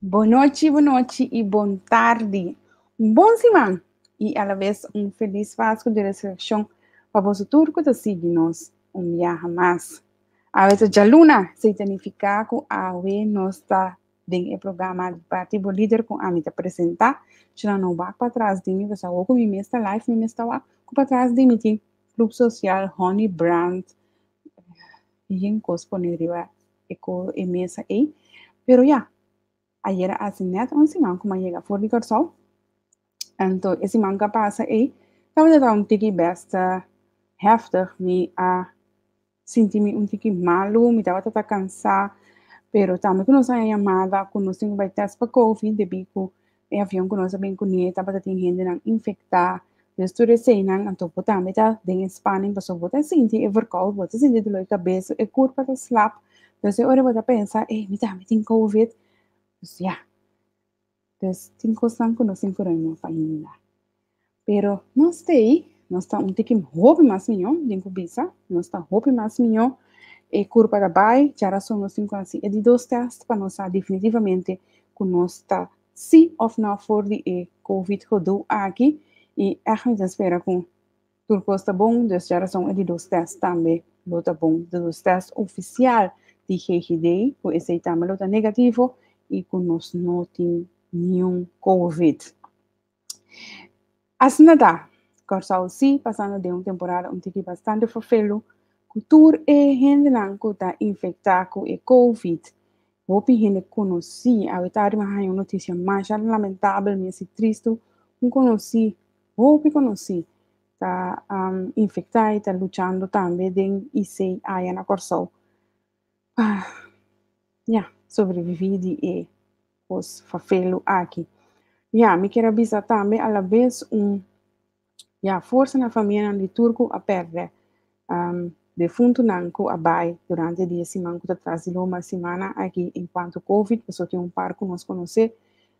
Boa noite e boa tarde. Um bom semana e, à la vez, um feliz Páscoa de Resurrecção para você turco de seguir-nos dia mais. A vezes, já luna se identifica com a nós está dentro do programa de Partido Líder com a mim apresentar. Já não vai para trás de mim, você vai com mim esta live, mim esta vai para trás de mim, Clube Social Honey Brand, e em corresponderia com a mesa aí. Pero ya, ayer hace net un simang kuma yega for di korsol. Anto esse manga passa aí. Tava da um tiki besta heftig mi a senti mi un tiki malu, mi tava tata cansada. Pero também que nós aí chamada, que nós temos vai teste para COVID, de bico, e avião que nós bem conhece, tava tem gente não infectar. Dus tu receinan, anto também tá den Espanha, passou botar senti e verkoud, botar senti de loi cabeça, e curva tá slap. Dus eu ora botar pensar, me tem COVID. Dus ja, dus tem coisas que nós encontramos ainda. Pero nós está um tiquinho roupa mais melhor, dentro bisa, nós está roupa mais melhor, e curva da bai, já era só nós temos assim, e de dois testes para nós definitivamente que nós está sim ou não for de COVID rodo aqui, e a gente espera com tudo está bom, dus já são de dois testes também, está bom, de dois testes oficial de GGD, que esse também está negativo, e que nós não temos nenhum COVID. Assim nada, Corsal sim, passando de uma temporada um pouco bastante fofelo, cultura e gente não está infectada com o COVID. Vou pedir conheci, a verdade mas uma notícia mais lamentável, mas triste, conheci, vou conheci, está infectado e está lutando também de IC aí na Corsal. Sobrevivi e os fofelo aqui. Me quero avisar também, à la vez, força na família de turco a perder. Defunto nanco abai durante dia semana que atrás de uma semana aqui enquanto Covid, pessoa tem par que nós conhecer,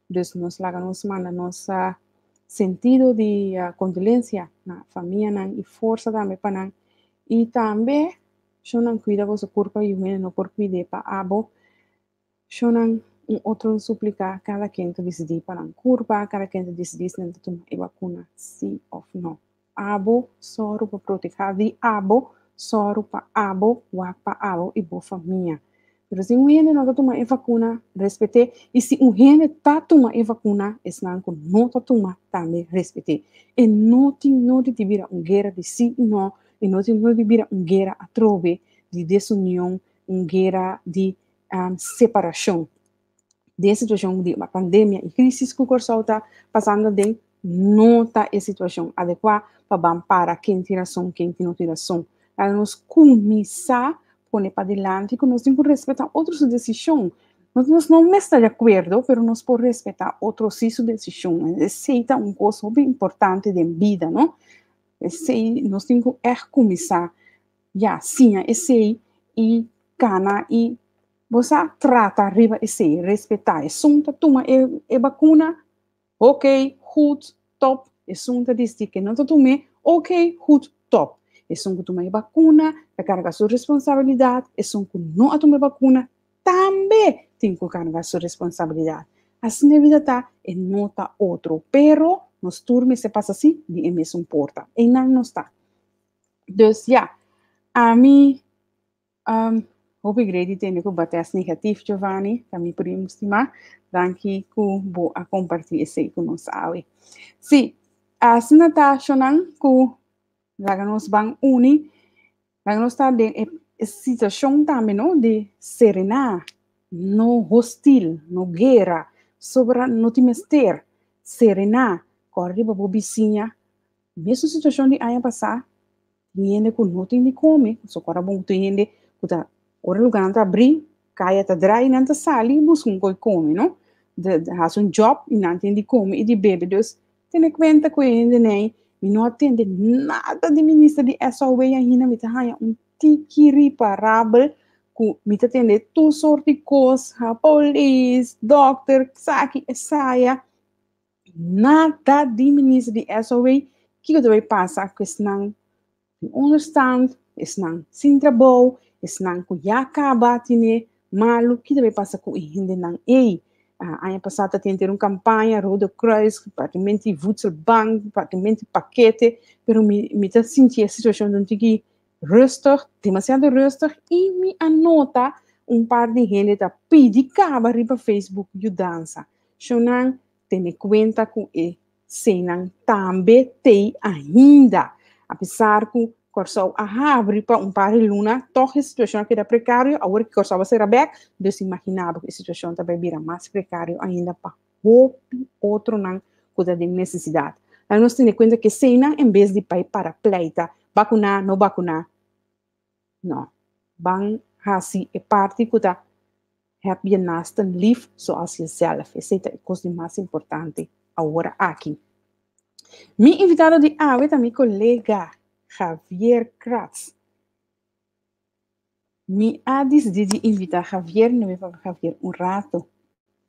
dus nos laga nos manda nossa sentido de condolência na família e força também para nan. E também, se não cuida você corpo e o não por cuidar para abo, se não outro suplicar cada quem decidir para a curva, cada quem decidir se não tomar a vacuna, sim ou não. Abo, só para proteger de abo, só para abo, para abo e boa família. Mas se um gente não toma a vacuna, respeite. E se um gente está tomando a vacuna, é não que não está tomando, também respeite. E não tem de vir uma guerra de sim e não, e não tem de vir uma guerra a trove de desunião, uma guerra de separação. Dessa situação de uma pandemia e crise que o Corsal está passando de não está a situação adequada para quem tira som, quem não tira som. Nós começar a pôr para diante que nós temos que respeitar outras decisões. Nós não estamos de acordo, mas nós podemos respeitar outras decisões. Essa é uma coisa bem importante da vida, não? Nós temos que começar, sim, esse e cana e você trata arriba esse, respeitar. É sunta toma e vacuna, ok, goed, top. É sunta diz que não tome, ok, goed, top. É sunta toma e vacuna, carregar sua responsabilidade. É sunta não toma vacuna, também tem que carregar sua responsabilidade. Assim a vida está, e não está outro. Pero, nos turnos se passa assim, de mesmo porta. E não está. Dus a mim, hoop ik reden tegen que bates negativo, Giovanni, também podemos estimar, danke ku bo a compartilhar esse com nós awe. Sim, a sinata shonan ku laganos bang uni, laganos tá de situação também não de serenar, no hostil, no guerra, sobre no timester, serenar, corre para bobicinha, mesmo situação de aia passar, niende ku não tem de comer, só para bom tem ku tá ora lugar não abrir, caia tá drai não tá sali, busca um coi come, não? Has um job e não tem de comer e de beber, dus tem que conta com ele, né? E não atende nada de ministro de SOW ainda, me tá um tiki reparável, que me tá atende tudo sorte de coisas, polícia, doctor, saque, saia, nada de ministro de SOW, que vai passar com esse não understand, esse não sem trabalho, esse não que já acaba de malu, que deve passar com ele não ano passado tem ter uma campanha, Rode Kruis, departamento de voedselbank, departamento de paquete, pero me tá sentindo a situação de que rustig, demasiado rustig, e me anota par de gente tá pedir caba para Facebook de dança. Então, tem conta com e senang também tem ainda, apesar que corso abre para par de luna, toda a situação que era precário, agora que corso vai ser aberto, dus imaginava que a situação também vira mais precário ainda para outro não cuida de necessidade. Nós temos conta que cena, em vez de para pleita, vacunar, não vacunar, não. Bang hasi é parte que tá heb je naasten lief zoals jezelf. Essa é a coisa mais importante agora aqui. Meu invitado de hoje é meu colega Javier Kratz. Me ha decidido invitar Javier, no me para Javier un rato.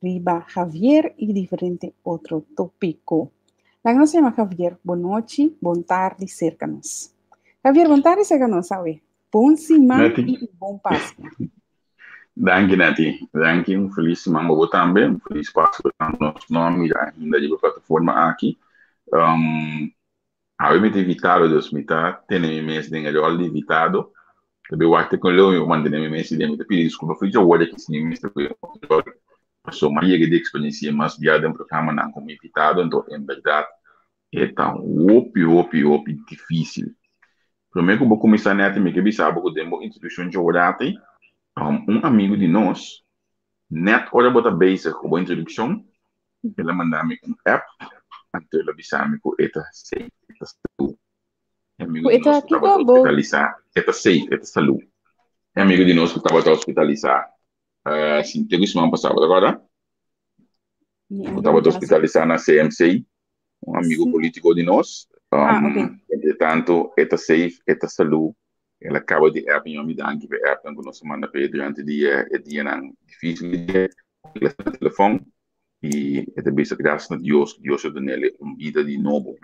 Riba Javier y diferente otro tópico. La que nos llama Javier, buenas noches, buenas tardes, cercanos. Javier, buenas tardes, cercanos, ¿sabe? Bom semana e bom Páscoa. Danke, Nati. Danke, feliz semana também. Feliz Páscoa para nosso nome ainda de plataforma aqui. Eu me invitado dos mitad, tenho mês de rol de invitado. Também o arte com eu mandei mês de me pedir desculpa. Fui já olha que sim, mês de passou mais de experiência, mas já de programa não como invitado, então em verdade é tão opi difícil. Primeiro que eu vou começar Nati, me que sabe que eu tenho introdução de orate. Amigo de nós, net ora bota basic com a introdução, ele mandou-me app, então ele avisou-me que eta safe, eta saúde. Amigo de nós que estava hospitalizado, eta safe, eta saúde. Amigo de nós que estava hospitalizado, sim, teve semana passada agora, estava hospitalizado na CMC, amigo político de nós, entretanto, eta safe, eta saúde. Ela acaba de abrir uma mudança que é a nossa semana durante o dia difícil de telefone e é também graças a Deus é nele vida de novo,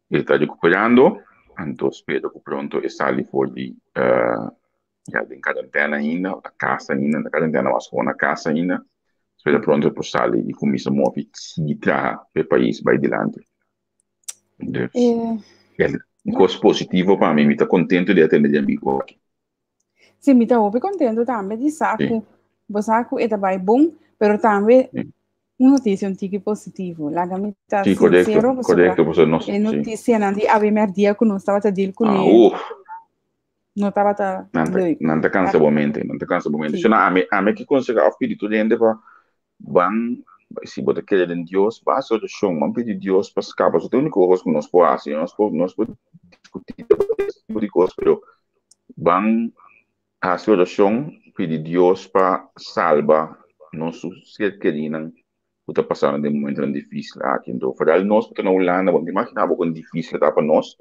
ele está recuperando, então espero que pronto está ali fora de em quarentena ainda, na casa ainda, na quarentena mas na casa ainda, espero pronto para sair e começar a mover para o país vai adiante. Coisa positiva para mim, me está contente de atender amigo aqui. Sim, me está muito contente também de saco, o saco é também bom, mas também uma notícia positiva. Lá que me está sincero, correto, você não. É notícia não de haver mais dia que não estava a deal com ele. Não estava a não está cansavelmente, não está cansavelmente. Se não a me que consegue ao espírito de gente para ban se você quer em Deus, basta o chão, mas pedir Deus para escapar. Só tem única coisa que nós podemos fazer, nós podemos discutir sobre coisas, mas van a sua oração, pedir Deus para salvar nossos seres queridos que estão passando de um momento difícil aqui. Então, para nós, porque na Holanda, vamos imaginar o quão difícil está para nós,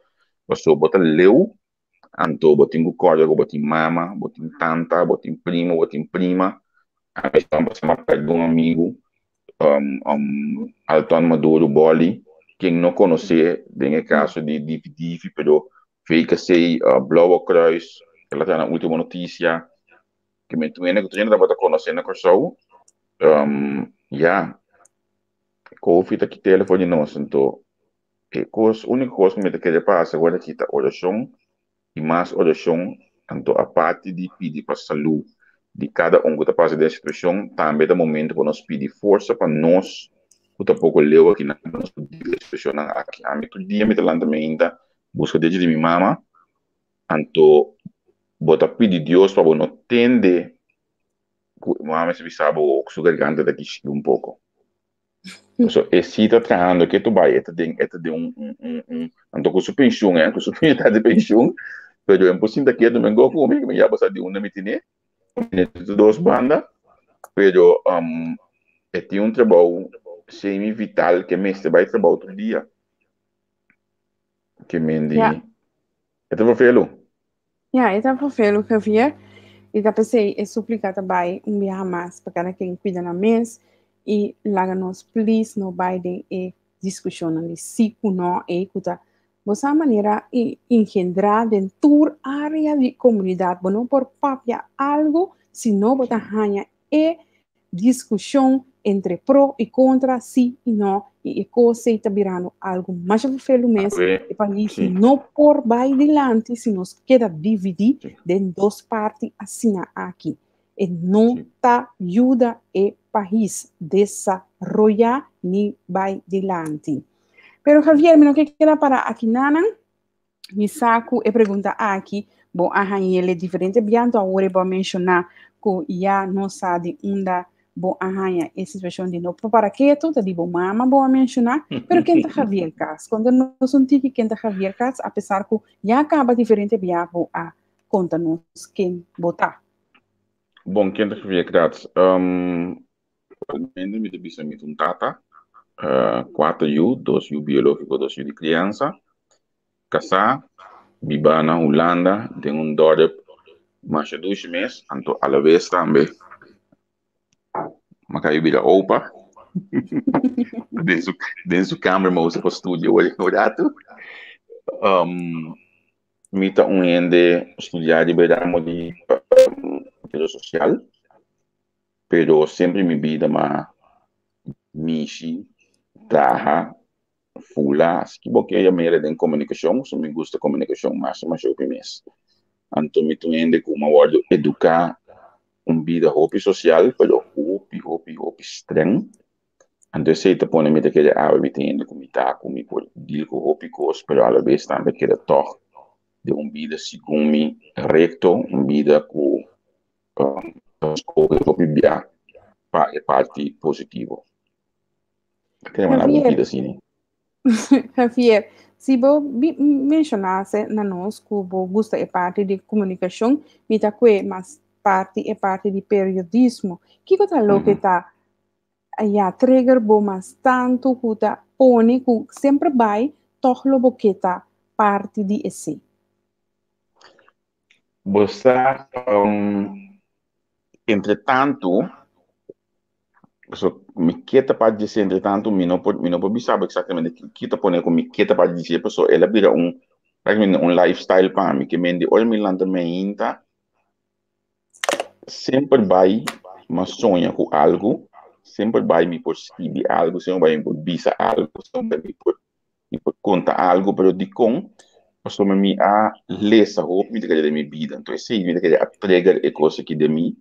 mas só botar leu, então, botar um código, botar mama, botar tanta, botar primo, botar prima, a gente vai passar perto de um amigo, Alton Maduro Boli, quem não conhece, tem o caso de DIF, pero fica sei, Blauwe Kruis, ela está na última notícia, que me tuene que tu gente estava conhecendo a pessoa, Covid aqui telefone nosso, então, a única coisa que me quer passar agora aqui está oração, e mais oração, então, a parte de pedir para a saúde de cada que está passando dessa situação, também é momento para nós pedir força para nós, que está pouco leu aqui na nossa situação aqui. A mim, todo dia, me está também ainda, busca desde minha mama, então, bota pedir Deus para não entender, que mama se sabe o que sua garganta daqui um pouco. So, esse está tratando que tu vai, de então, com sua pensão, com sua de pensão, mas é impossível que eu também gosto comigo, mas já passar de uma mitine, de duas bandas, mas tem trabalho semi-vital que me vai trabalhar todo dia. Que me diz, é para fê-lo? É para fê-lo, Javier. E da pensei, é suplicar também dia mais para cada quem cuida na mesa e lá nos please no vai de discussão ali se não é escuta essa maneira engendrar dentro da área de comunidade, não por papia algo, senão botar hanha discussão entre pró e contra, sim e não, e a coisa está virando algo mais fácil mesmo, e para isso não por vai adiante, se nos queda dividir em duas partes assim aqui, e não está ajuda o país desenvolver nem vai adiante. Pero Javier, me não quer para aqui nana, me saco e pergunta aqui, bom, ele é diferente, bianto agora vou mencionar que já não sabe onde bom arranha essa situação de não para que tudo de bom mama vou mencionar, pero quem tá Javier Cas, quando nós sentimos quem tá Javier Cas, apesar que já acaba diferente biabo a conta-nos quem botar. Bom, quem tá Javier Cas, ainda me debisa me tata, 4U, 2U biológico, 2U de criança, casar, viver na Holanda, tem dorp mais de 2 meses, anto a la vez também. Maar kan je weer open? Dentro câmera, maar você para estúdio hoje no dato. Mita ende estudar de verdade de social, pero sempre mi vida ma mishi traha fula, que porque eu me de comunicação, so me gusta comunicação mais eu primeiro. Anto mita ende como word educar vida hopi social, pero hopi streng. Então, se te põe met aquele água, me tem que me tá com me por deal com hopi cos, pero a la vez também que toch de vida segundo recto, vida com hopi bia parte positivo. Que uma vida assim. Javier, se você mencionasse na nós que você gosta de parte de comunicação, me tá com mais parte de periodismo. Que coisa louca está a trigger mas tanto que tá põe que sempre vai tohlo boqueta parte de esse. Você entretanto, me quieta para dizer entretanto, me não pode saber exatamente que tá põe com me quieta para dizer, pessoa ela vira lifestyle para mim que me de olha me landa me inta sempre vai mas sonha com algo, sempre vai me por escrever algo, sempre vai me por bisa algo, sempre me por contar algo, pero de com so me a lesa hope me de minha vida, então esse me de a trigger é coisa que de mim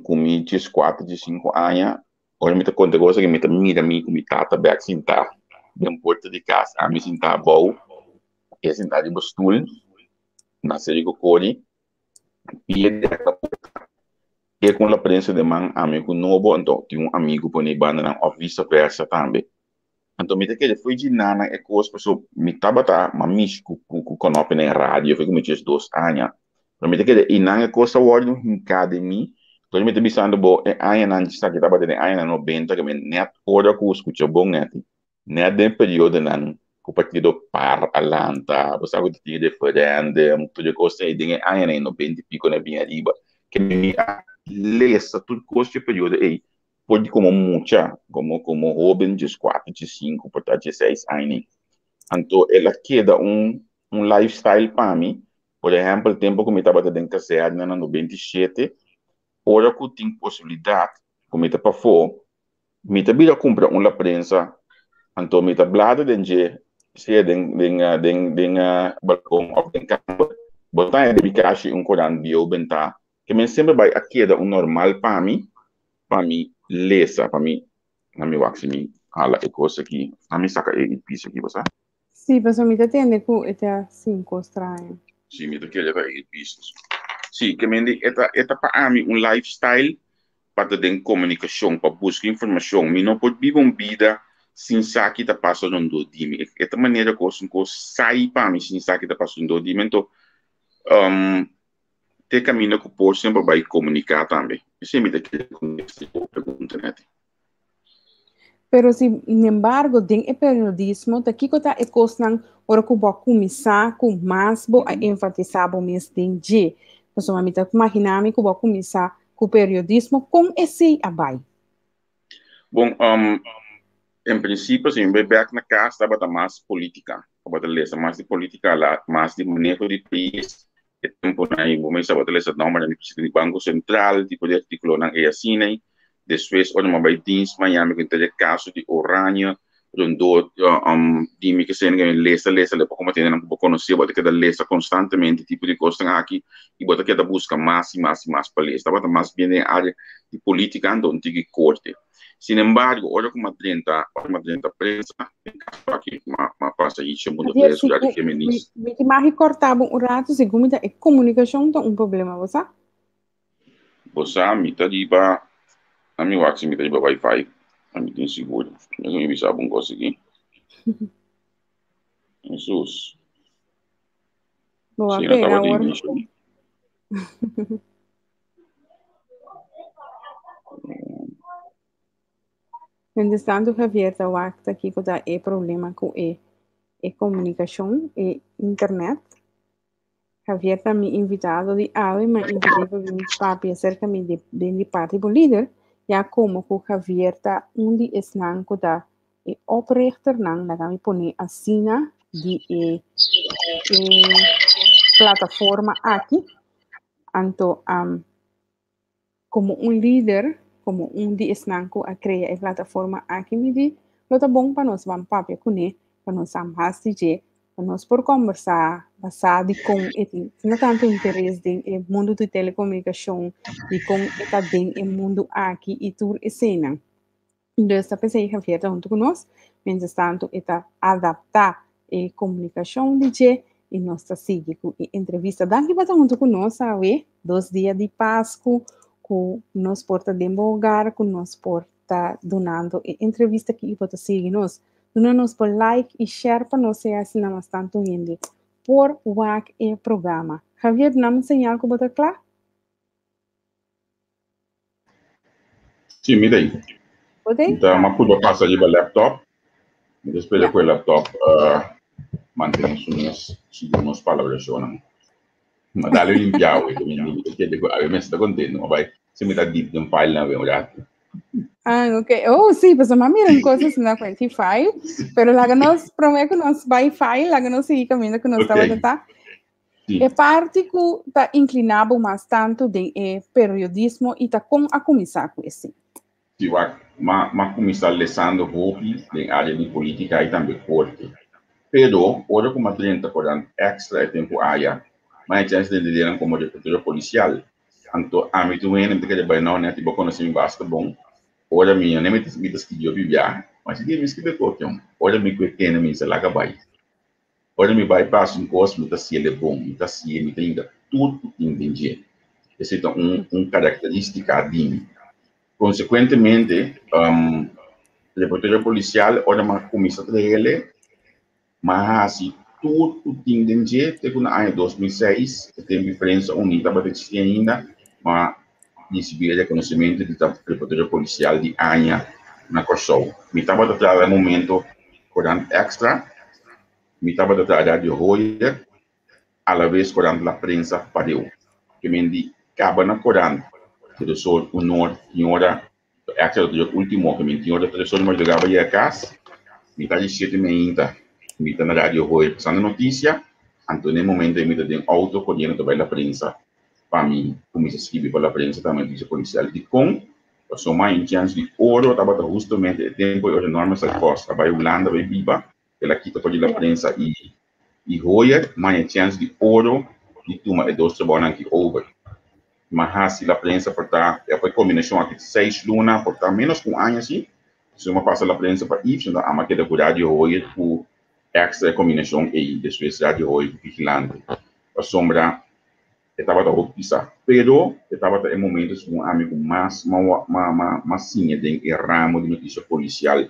com me 4 de 5 anos, olha me te conta coisa que me te mira me com me tata back sentar de porta de casa, a me sentar bom, e sentar de bastul, na série com cori, e e com a presença de man amigo novo, então tinha amigo por nem banda ou vice-versa também. Então me que foi de nana é coisa pessoa me tabata mamis com conope na rádio, foi como tinha 2 anos. Então me que e nana coisa word no academy, então me te bisando bo é aí na está que tava de aí na 90 que me net hora com escuta bom net. Net de período nan o partido par alanta, você sabe que tinha diferente, muito de coisa e dinhe aí na 90 pico na minha riba, que me lesa tudo coisa de período aí. Pode como mucha, como joven de 4, de 5, portanto de 6 anos. Então, ela queda lifestyle para mim. Por exemplo, o tempo que eu estava dentro da casa, no 97, hora que eu tenho possibilidade, como eu estava fora, eu estava comprar uma prensa, então eu estava blado de se den balcão ou den campo, botar de caixa coran bio bentar, que me sempre vai a queda normal para mim lesa, para mim, na minha wax, hala e coisa aqui, na minha saca e piso aqui, você? Sim, mas me entende que é 5 estranho. Sim, me que levar e piso. Sim, que me eta para mim lifestyle para ter comunicação, para buscar informação, me não pode viver uma vida sem saber que está passando no do dia. Esta maneira que eu saio para mim sem saber que está passando no do dia, então ter caminho que por sempre vai comunicar também. Isso é me daquele pergunta, né? Pero sin embargo, den el periodismo, daqui que está cosnan, ora que vou começar com mais vou enfatizar o mês de dia. Então, a mim tá imaginando que vou começar com o periodismo com esse abai. Bom, em princípio, assim, bem na casa estava mais política, estava ler mais de política lá, mais de manejo de país. Tempo na aí, vamos estava ler não, mas de Banco Central, tipo de artículo na é assim, né? Depois, olha, mas vai diz, Miami, que tem caso de Oranje, rondou, dime que se ninguém lesa, depois como tem não conhecer, bota que da lesa constantemente, tipo de coisa aqui, e bota que da busca mais e mais e mais para lesa, bota mais bem na área de política, onde tem corte. Sin embargo, olha como a 30 prensa, aqui, uma passa isso, mundo Javier, preso, já de feminista. me que mais cortava um rato, segundo a comunicação tem um problema, você? Você, a mim, tá de ba, a mim, o axi, me tá de ba Wi-Fi, a mim tem seguro. Eu não me sabe um gosto aqui. Jesus. Boa Sim, eu tava pena, de agora. início. Entretanto, Javier, tá aqui com o problema com a comunicação e internet. Javier está me invitado de algo, mas invitei para vir papi acerca de parte do líder. Já como que o Javier está onde estão com a oprichter não, na kami pone assina de plataforma aqui. Anto, como um líder, como um de esnanco a criar a plataforma aqui, me di, lo tá bom para nós, vamos papi com ele, para nós amar de para nós por conversar, basado com não tanto interesse no mundo de telecomunicação e com eta den o mundo aqui e tur cena. Então, esta pessoa que fica junto conosco, mientras tanto, está adaptar a comunicação de G e nós está seguindo a entrevista. Daqui para junto conosco, sabe? 2 dias de Páscoa, que nós porta demogar, que nós porta donando a entrevista que para seguir nós. Dona-nos por like e share para nós ser assim nós tanto gente por WAC e programa. Javier, não señal que botar claro? Sim, me daí. Pode? Então, uma coisa passa ali para o laptop, depois com o laptop, mantém suas palavras, não. Mas dá-lhe limpiar, eu me estou contente, mas vai, se me dá deep de um file, não, verdade? Ah, ok. Oh, sí, pues mamá miran cosas en la 25, pero la que nos promete que nos Wi-Fi, la que nos sigue caminando que nos estaba tentando. É parte que está inclinado mais tanto de periodismo e está com a começar com isso. Sim, mas começar lesando hobby em área de política e também corte. Pero, ora como a 30 por extra tempo área, mas já se lideram como deputado policial. Então, a mim também não tem que levar não, né? Tipo, conhecimento basta bom. Ora minha, nem me diz que eu vivia, mas se diz que eu tô, ora me que tem me se lá vai. Ora me vai passar um curso, me tá se ele é bom, me tá se ele tem tudo entendi. Esse é característica de consequentemente, deputado policial, ora uma comissão de ele, mas assim, tudo entendi, teve no ano 2006, tem diferença unida, mas existia ainda, mas recebi reconhecimento de deputado policial de ANHA na Kosovo. Me estava a tratar no momento curante extra, me estava a tratar de Royer, a la vez curante a prensa pariu. Que me di, acaba na curante, que eu sou honor, senhora, extra do último, que me senhora, eu sou uma jogava aí a casa, me está dizendo me está na rádio Royer, passando notícia, então no momento me está de auto correndo também a prensa, para mim, como se escreve para a prensa também, diz policial de com, passou mais em chance de ouro, estava justamente o tempo, hoje norma essa costa, vai Holanda, vai Biba, ela quita para a prensa e Royer, mais em chance de ouro, e tuma é 2 trabalhos aqui over. Mas se a prensa portar, depois combinação aqui de 6 luna, portar menos com ano assim, se uma passa a prensa para isso, então a máquina de rádio Royer, por extra combinação e depois rádio Royer vigilante. A sombra estava da opção, pero estava em momentos com um amigo mais sim de ramo de notícia policial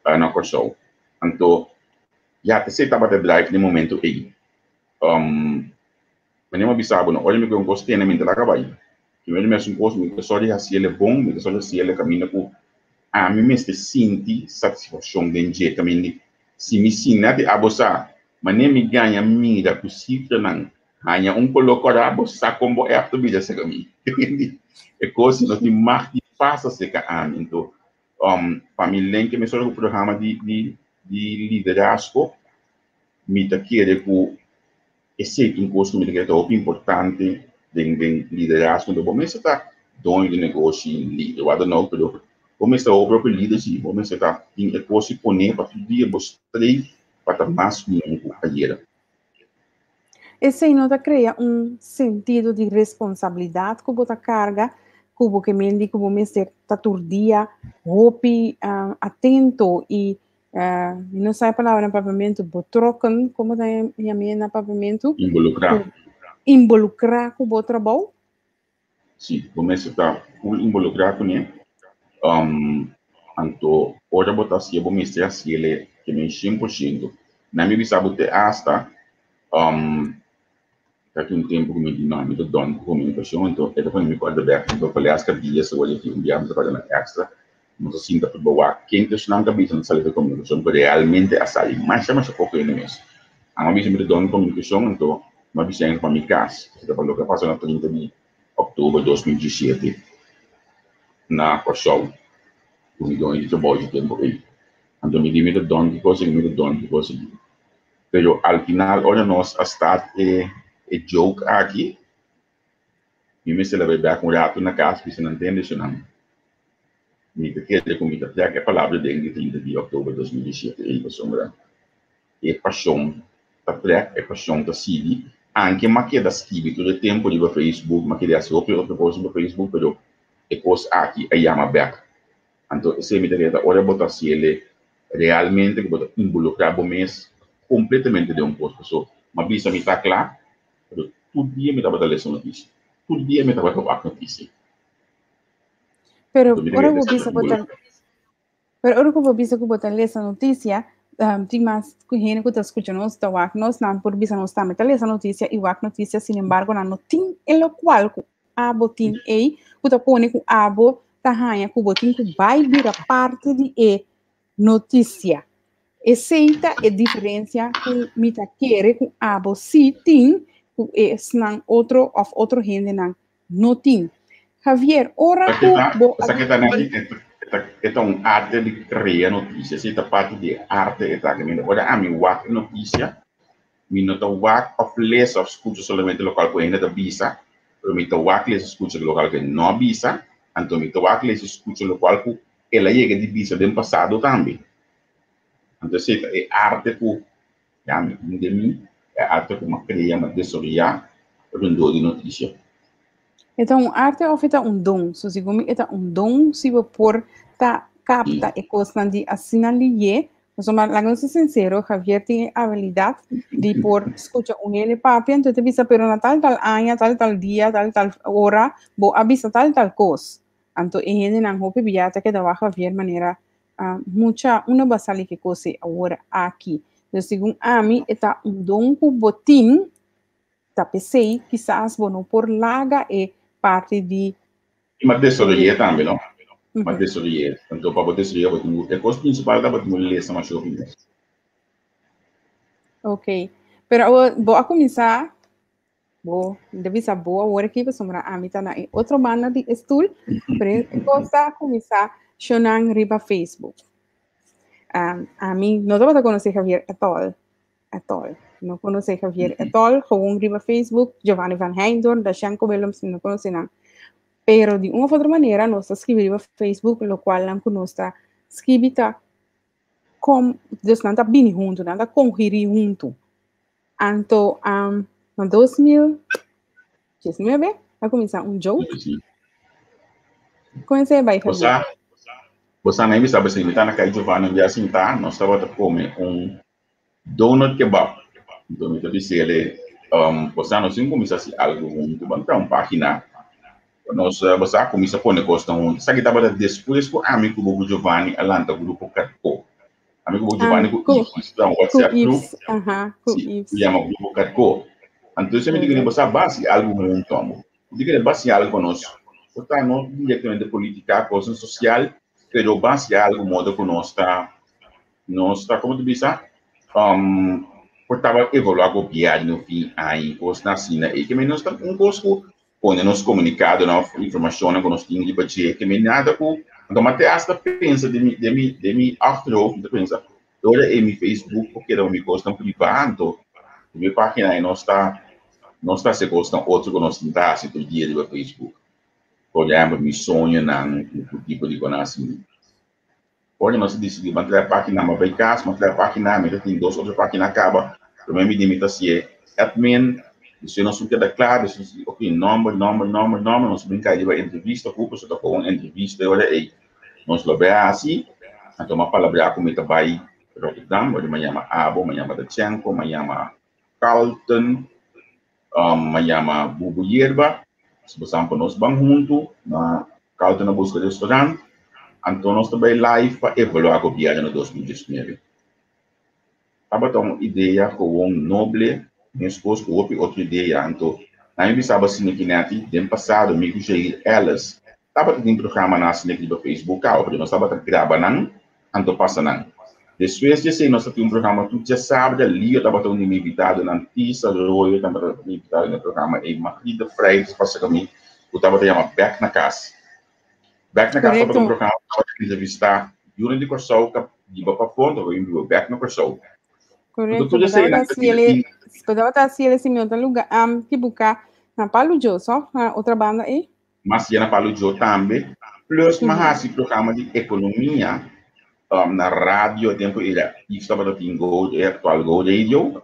na Kosovo. Então, já você estava de drive no momento aí. Mas não bisabo não, olha me que eu gostei na minha trabalho. Que mesmo assim gosto, me só de assim ele é bom, me só de assim ele caminha com a mim me sente satisfação de jeito também. Se me ensina de abusar, mas nem me ganha mira possível não. Hanya colocou bossa combo é apto vida se kami. É coisa não tem mais de passa se ka amin to. Família que me só o programa de liderazgo me tá querer com esse um curso me tá importante de liderazgo do bom. Mas está dono de negócio, líder, eu não, pero começar o próprio leadership, começar em se poner para todo dia mostrar para mais com a carreira. Esse aí não cria sentido de responsabilidade que você carga, que mendi, que você ser taturdia, roupi, atento e não sei a palavra no papamento, trocan, como tem a minha no papamento? Involucrar com o trabalho? Sim, começa a involucrar com ele. Então, ora botar se eu mexer assim ele que me 100%. Na minha visão, você hasta daqui tempo que me dinâmica dona comunicação, então é depois me pode ver, então falei as dias eu olhei que enviamos para na extra, mas assim da para boa, quem que não cabeça na sala de comunicação, porque realmente a sala mais chama se pouco ainda mesmo. A minha visão de dona comunicação, então, uma visão para minha casa, que falou que passou na 30 de outubro de 2017 na Corsol, o milhão de trabalho de tempo aí. Então me diminuiu dono de coisa, me dono de coisa. Pero al final, olha nós a start é joke aqui. E me celebrar com o rato na casa, que você não entende isso não. Me quer comigo até que a palavra dele de 30 de outubro de 2017 é paixão. É paixão da plek, é paixão da CD. Anche ma che da scrivi tutto il tempo di Facebook, ma che da sopra outra coisa no Facebook, però é coisa aqui a chama back. Então, se me dá ora botar se ele realmente que botar involucrar o mês completamente de posto. Mas bisa me está claro, pero todo dia me dá para ler essa notícia. Todo dia me dá para a notícia. Pero ora vou bisa botar. Pero ora que vou bisa que botar ler essa notícia, tem mais que gente que está escutando nós, está wak nós não por bisa nós também ler essa notícia e wak notícia, sin embargo, não tem el qual que abo tem aí, que está pone que abo tá ranha que botin que vai virar parte de notícia. Aceita a diferença que me tá querer que abo se tem que não outro gente não tem. Javier, ora que essa que tá arte de criar notícias, essa parte de arte está que me olha a mim wak notícia, me não tá wak of less of escuta solamente local que ainda da bisa, pero me tá wak less escuta local que não bisa, então me tá wak less escuta local que ela chega de bisa do passado também. Então é arte que já me de mim é arte que uma cria, uma desoriar, rendou de notícia. Então, arte é dom. So, se você é dom, se você por capta e coisa de assinalar, mas lá ser sincero, Javier tem a habilidade de por escutar ele papi, então te avisa pero na tal ano, tal dia, tal hora, vou avisa tal coisa. Então, ele não hope biata que dava Javier maneira uma basali que coisa agora aqui. Então, segundo a mim, é dom que botim, pensei, quizás, não por larga e parte de... Mas desorier também, não? Mas desorier. Então, para desorier, a coisa principal é para ler essa machine. Ok. Pero vou começar, deve ser boa, agora aqui vai sombrar a mim tá na outra banda de estudo, pero gosta começar chonang riba Facebook. A mim, não dá para conhecer Javier at all. Não conhecer Javier at all, com riba Facebook, Giovanni Van Heindorn, da Shanko Willems, não conhecer não. Pero de uma ou outra maneira, nós escrevemos no Facebook, no qual nós escrevemos como Deus não está bem junto, não está correndo junto. Então, em 2019, vai começar joke. Comecei a baixar. Você nem sabe se está na casa de Giovanni, já assim tá, nós estávamos a comer donut kebab. Então, eu disse ele, você não sei como se algo junto, vamos dar página. Nós começamos a pôr negócio junto. Sabe que estava depois com o amigo do Giovanni, alanta o grupo Catco. Amigo do Giovanni, com o WhatsApp group. Se chama o grupo Catco. Então, você me diz que você base algo junto. Diga que base algo conosco. Você não diretamente política, coisa social, pero base algo modo que nós está, como tu diz, portava evoluir o piada no fim aí, coisa assim, e que nós está conosco quando nos comunicado na informação que nós tínhamos de bater que me nada com então até hasta pensa de mim after pensa toda em meu Facebook porque não me gostam privado minha página aí nós está se gostam outro que nós tentar se todo dia do Facebook Olhamos mi sonho não tipo de conhecimento. Olha, nós decidimos manter a página, mas vai casa, manter a página, mas tem duas outras páginas acaba. Também me dimita se é admin, se não se queda claro, se ok, nome, nós brincar de uma entrevista, culpa, se toca uma entrevista, olha aí, nós lo vemos assim, então uma palavra como está vai Rotterdam, onde me chama Abo, me chama Tchenko, me chama Carlton, me chama Bubu Yerba, se você nós vamos junto, na Carlton na busca de restaurante. Então, nós também live para evaluar o viagem no 2019. Estava uma ideia com um nobre, minha esposa com outra ideia. Então, na minha sabe assim que neti, no passado, me gostei elas. Estava tendo programa na assim no Facebook, porque nós estava gravando, então passa não. Depois de ser nós temos um programa tudo já sabe, ali eu estava tendo invitado na Tisa, eu estava invitado no programa e Maria Freire passa comigo, eu estava tendo back na casa. Back na casa para um programa para entrevistar durante a corção de para fundo eu envio back na corção. Correto. Podava estar assim ele em outro lugar, que buscar na Palu Jo só outra banda aí. Mas já na Palu Jo também. Plus mas esse programa de economia na rádio tempo ele estava no Tingo atual Go Radio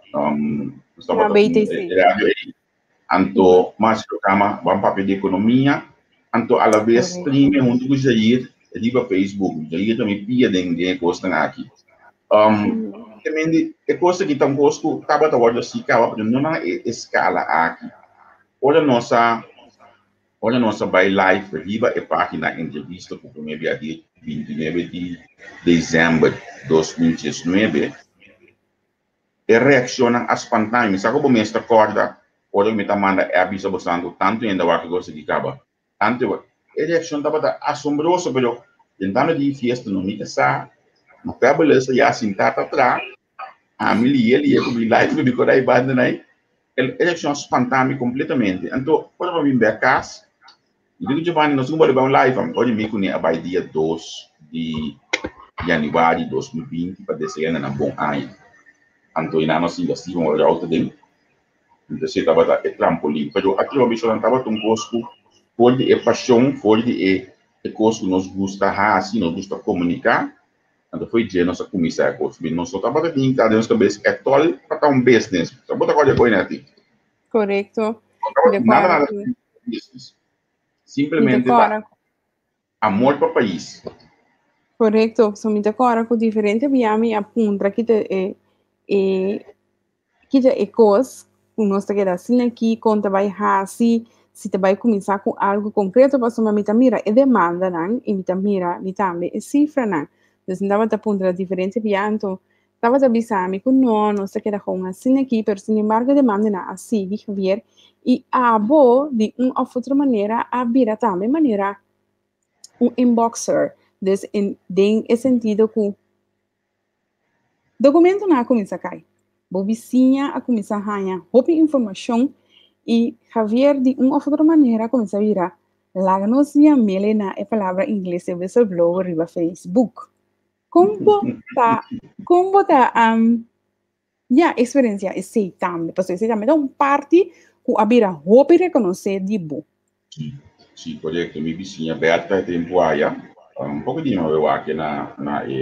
estava no rádio aí. Anto mas programa vamos papel de economia. Anto a la vez streaming junto com o Jair di ba Facebook, Jair também pia dengue costa aqui. Também é coisa que estão conosco, acaba de olhar se acaba porque não na escala aqui. Olha nossa by live, riba é página entrevista com o meu dia 29 de dezembro de 2019. E reaciona espontânea, sabe como esta corda, olha me tá manda avisa bastante tanto ainda vai que gosta de acaba. Tanto a reação estava assombrosa, pero tentando de festa não me sa, mas a beleza já sentada atrás, a mim ele com o live me corai banda né, a reação espontânea completamente. Então, quando eu vim para casa, eu digo Giovanni, nós vamos fazer um live, hoje me conheço a dia 2 de janeiro de 2020 para descer na bom ano. Então, eu não sei se vamos olhar outro dia. Então, você estava trampolim, mas aqui eu estava tão conosco. Pode é paixão, pode é coisa que nós gosta assim, nós gosta comunicar. Então foi dia nossa comissão a coisa, nós só estava tendo cada nossa cabeça é tol para um business. Só botar coisa boa aqui. Correto. Nada business. Simplesmente amor para o país. Correto. Só me decora com diferente viame apunta que é coisa que nós está assim aqui conta vai assim. Se te vai começar com algo concreto, para uma mira é demanda, não? E mira também é cifra, não? Então, estava a apontar diferente vianto, estava a avisar que não se queda com assim aqui, mas, sin embargo, demanda não assim, de ver, e a bo de uma ou outra maneira, a vira também maneira inboxer, então, em sentido que documento não começa a cair, bobicinha a começar a ganhar, roupa informação, e Javier, de uma ou outra maneira, começa a virar. Lá nos llamele na a palavra inglesa de whistleblower riba Facebook. Como tá a experiência é sei também, porque você também dá parte que a vira roupa e reconhecer de bom. Sim, correto. Minha vizinha Berta tem poaia. Pouco de novo eu aqui na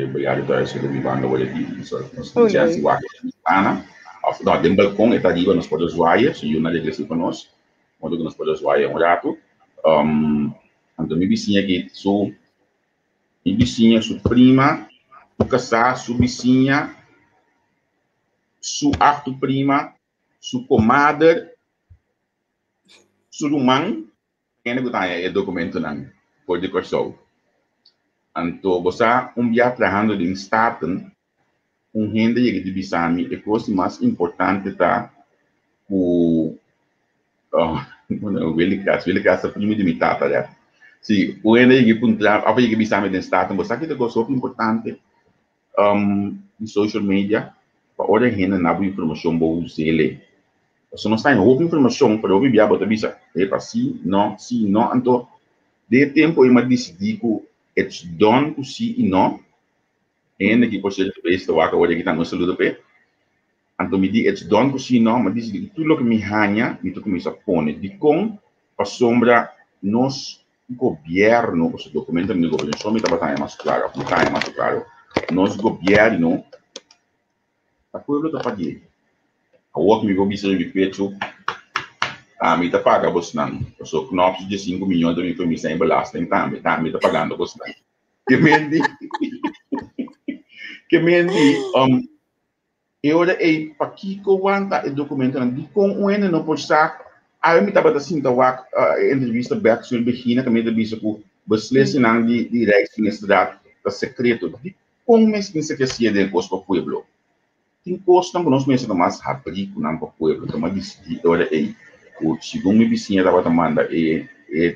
obrigado por esse me banda olha de só nós já se aqui ana da dem balcão está digo nós podemos zoar se uma igreja para nós onde nós podemos zoar um rato então minha vizinha aqui minha vizinha sua prima o casar sua vizinha sua acto prima sua comadre sua irmã quem é documento não pode correr. Então, você dia trabalhando em Staten, renda que de bisami é coisa mais importante tá o ele casa primo de mitata já. Se o renda que punta a que bisami em Staten, você que é coisa importante em social media para hora renda na boa informação boa usele. Você não está em outra informação para ouvir via bota bisa é para sim não então de tempo eu me decidi que it's done to see e não ainda que você já fez o que hoje está no saludo pe então me diz it's done to see não mas diz tudo o que me ganha me tu começa a pôr de com a sombra nós governo, os documentos do governo, só me está mais claro, nosso governo, a pueblo está pagando. A outra me gobi se feito, a mim está pagando você não. Eu sou knops de 5 milhões de mim sem belasting também está pagando você não. Que mendi, eu é para que aguenta o documento de com o ene não pode estar. Aí me estava assim, tá entrevista back sobre China, também da bisa com beslissing de Rijksministeriat da secreto. De como mesmo que se é de costa para o pueblo. Tem costa não nós mesmo mais rápido não para o pueblo. Então mas de olha aí, o segundo me vizinha estava manda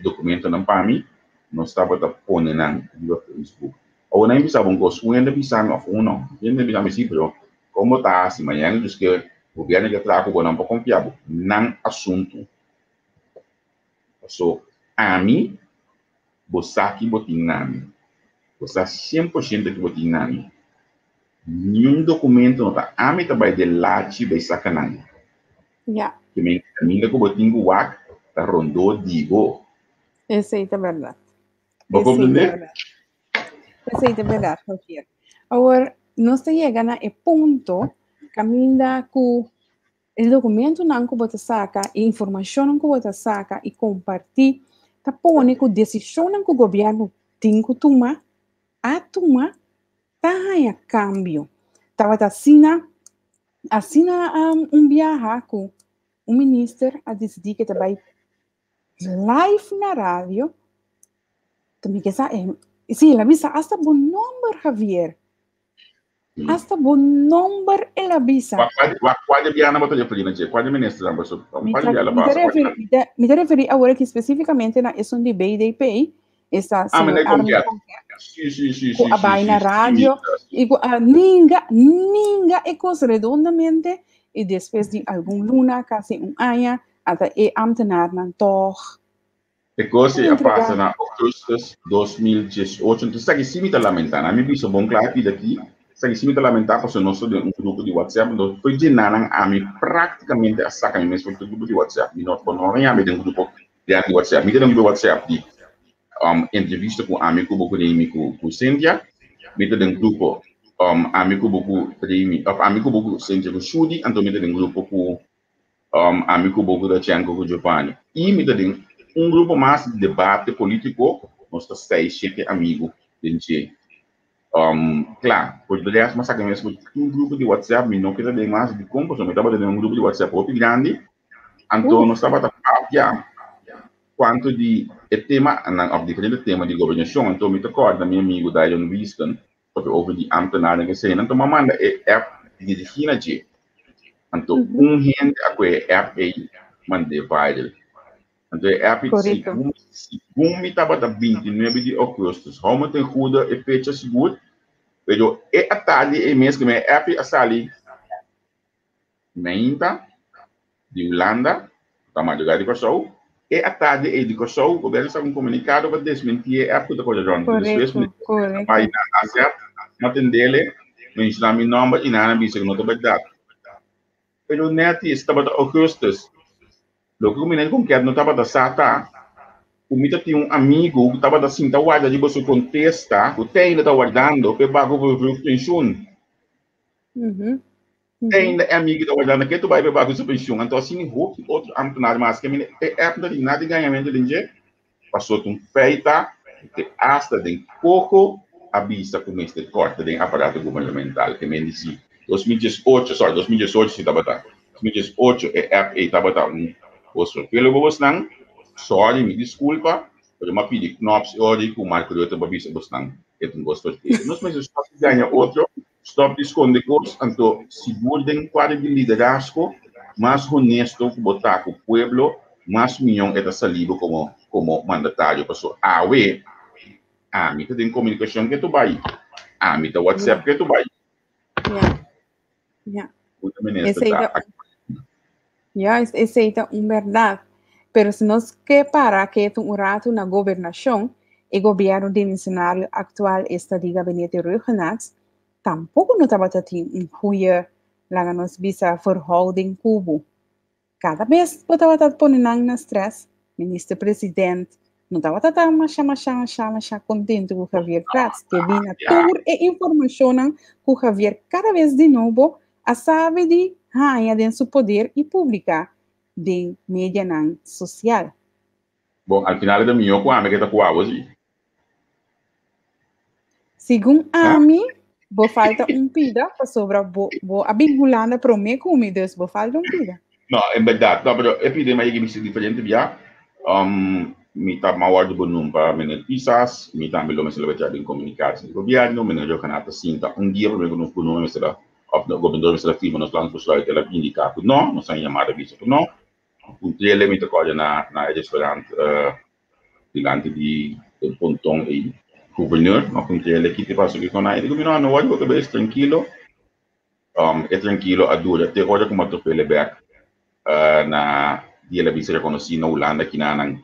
documento não para mim, nós estava da pôr na no Facebook. Ou nem bisa bom gosto, ainda bisa não não, ainda bisa me sim, pero como tá assim, mas ainda diz que o governo já trago bom não para confiar, não assunto. So, a mim, você aqui botin nami. Você 100% que botin nami. Nenhum documento não tá. A mim também de lachi vai sacanagem. Yeah. Que me caminha que botin o wak, tá rondou digo. Essa aí é verdade. Vou compreender? Essa aí é verdade, Javier. Agora, nós chegamos a ponto, caminha com o documento não que você saca, a informação que você saca e compartilha, tá põe que a decisão que o governo tem que tomar, tá a câmbio. Tava assina viaje com o ministro a decidir que vai live na rádio, também que sabe, sim, ela visa hasta bom número, Javier. Hasta bom número ela visa. Qual é a na batalha política, Jay? Qual é o ministro da Ambassade? Me referi agora que especificamente na é um de BDP, essa mas não é com a vai na rádio, e ninguém é coisa redondamente, e depois de algum luna, quase ano, até é ambtenaar não toch. E così passa na agosto 2018, então sai sim me lamentar, a mim bicho bom claro daqui, sai sim me lamentar porque nós somos um grupo de WhatsApp, nós foi de nada a mim praticamente a saca mesmo do grupo de WhatsApp, nós não é de um grupo de WhatsApp, me tem um grupo de WhatsApp de entrevista com amigo boco de com Cynthia, me tem um grupo amigo boco de amigo boco Cynthia com Shudi, então me tem um grupo com amigo boco da Tiango com Giovanni, e me tem grupo mais de debate político, nós estamos 6, 7 amigos, gente. Claro, poderia mas sabe mesmo um grupo de WhatsApp, não queria ter mais de como, mas estava tendo um grupo de WhatsApp muito grande, então nós estava a quanto de tema, diferente tema de governação, então me recordo meu amigo Dion Winston, porque houve de amtenário que sei, então me manda app de China, então gente a que app aí mandei viral. Então, é a segundo me estava da 29 de agosto. Como tem cuida e fecha seguro, pero é a tarde é mesmo que é a sali meinta de Holanda, da madrugada de Kosovo, é a tarde é de Kosovo, o governo está com comunicado para desmentir a puta coisa de Correto. Vai na Ásia, não tem dele, não ensina meu nome e nada me que não está dado. Pero net estava da agosto. Logo que menino com que não estava da sata, o mita tinha um amigo que estava da cinta guarda de você contesta, o tem ainda está guardando, que bago o fruto pension. Tem ainda amigo que está guardando, que tu vai bago o pension, então assim outro amtenário mais que é para nada de ganhamento de dinheiro, passou um feita, que hasta de pouco a vista com este corte de aparato governamental que me disse 2018 se estava da 2018 estava da Posso pelo vos não, sorry, me desculpa, eu me pedi knops hoje com o Marco de outra babisa vos não, que tu gostou de nós mas stop ganha outro, stop de esconder coisas, então seguro de quadro de liderazgo, mais honesto que botar com o pueblo, mais milhão é salido como mandatário, pessoal. Me tem comunicação que tu vai, me tem WhatsApp que tu vai. Essa é uma verdade. Mas se nós queremos parar que é um rato na governação, o governo dimensionário atual está de gabinete regional, tampouco não estava tendo uma goeie, lá nós visa verhouding cubo. Cada vez que estava pondo na stress, ministro-presidente, não estava mas contente com o Javier Prats, que vinha tour e informação com o Javier cada vez de novo a sabe de rainha de seu poder e pública de mídia social. Bom, al final da minha com a amiga tá com a hoje. Segundo a mim, vou falta pida para sobra vou abingulando para me comidas, vou falta pida. Não, é verdade, não, mas a epidemia é muito diferente, via. Mi tá maior do bonum para menor pisas, mi tá melhor mas levar de comunicação do governo, menor eu canata sinta dia para mim no mas será of the governor será firma nos planos pessoais que ela indica não sai chamada visa não um elemento que na restaurante diante de pontão e governor não com ele que te passa que com ele combina não vai porque bem tranquilo é tranquilo a dura te olha como tu pele back na dia la visa reconhecida na Holanda que na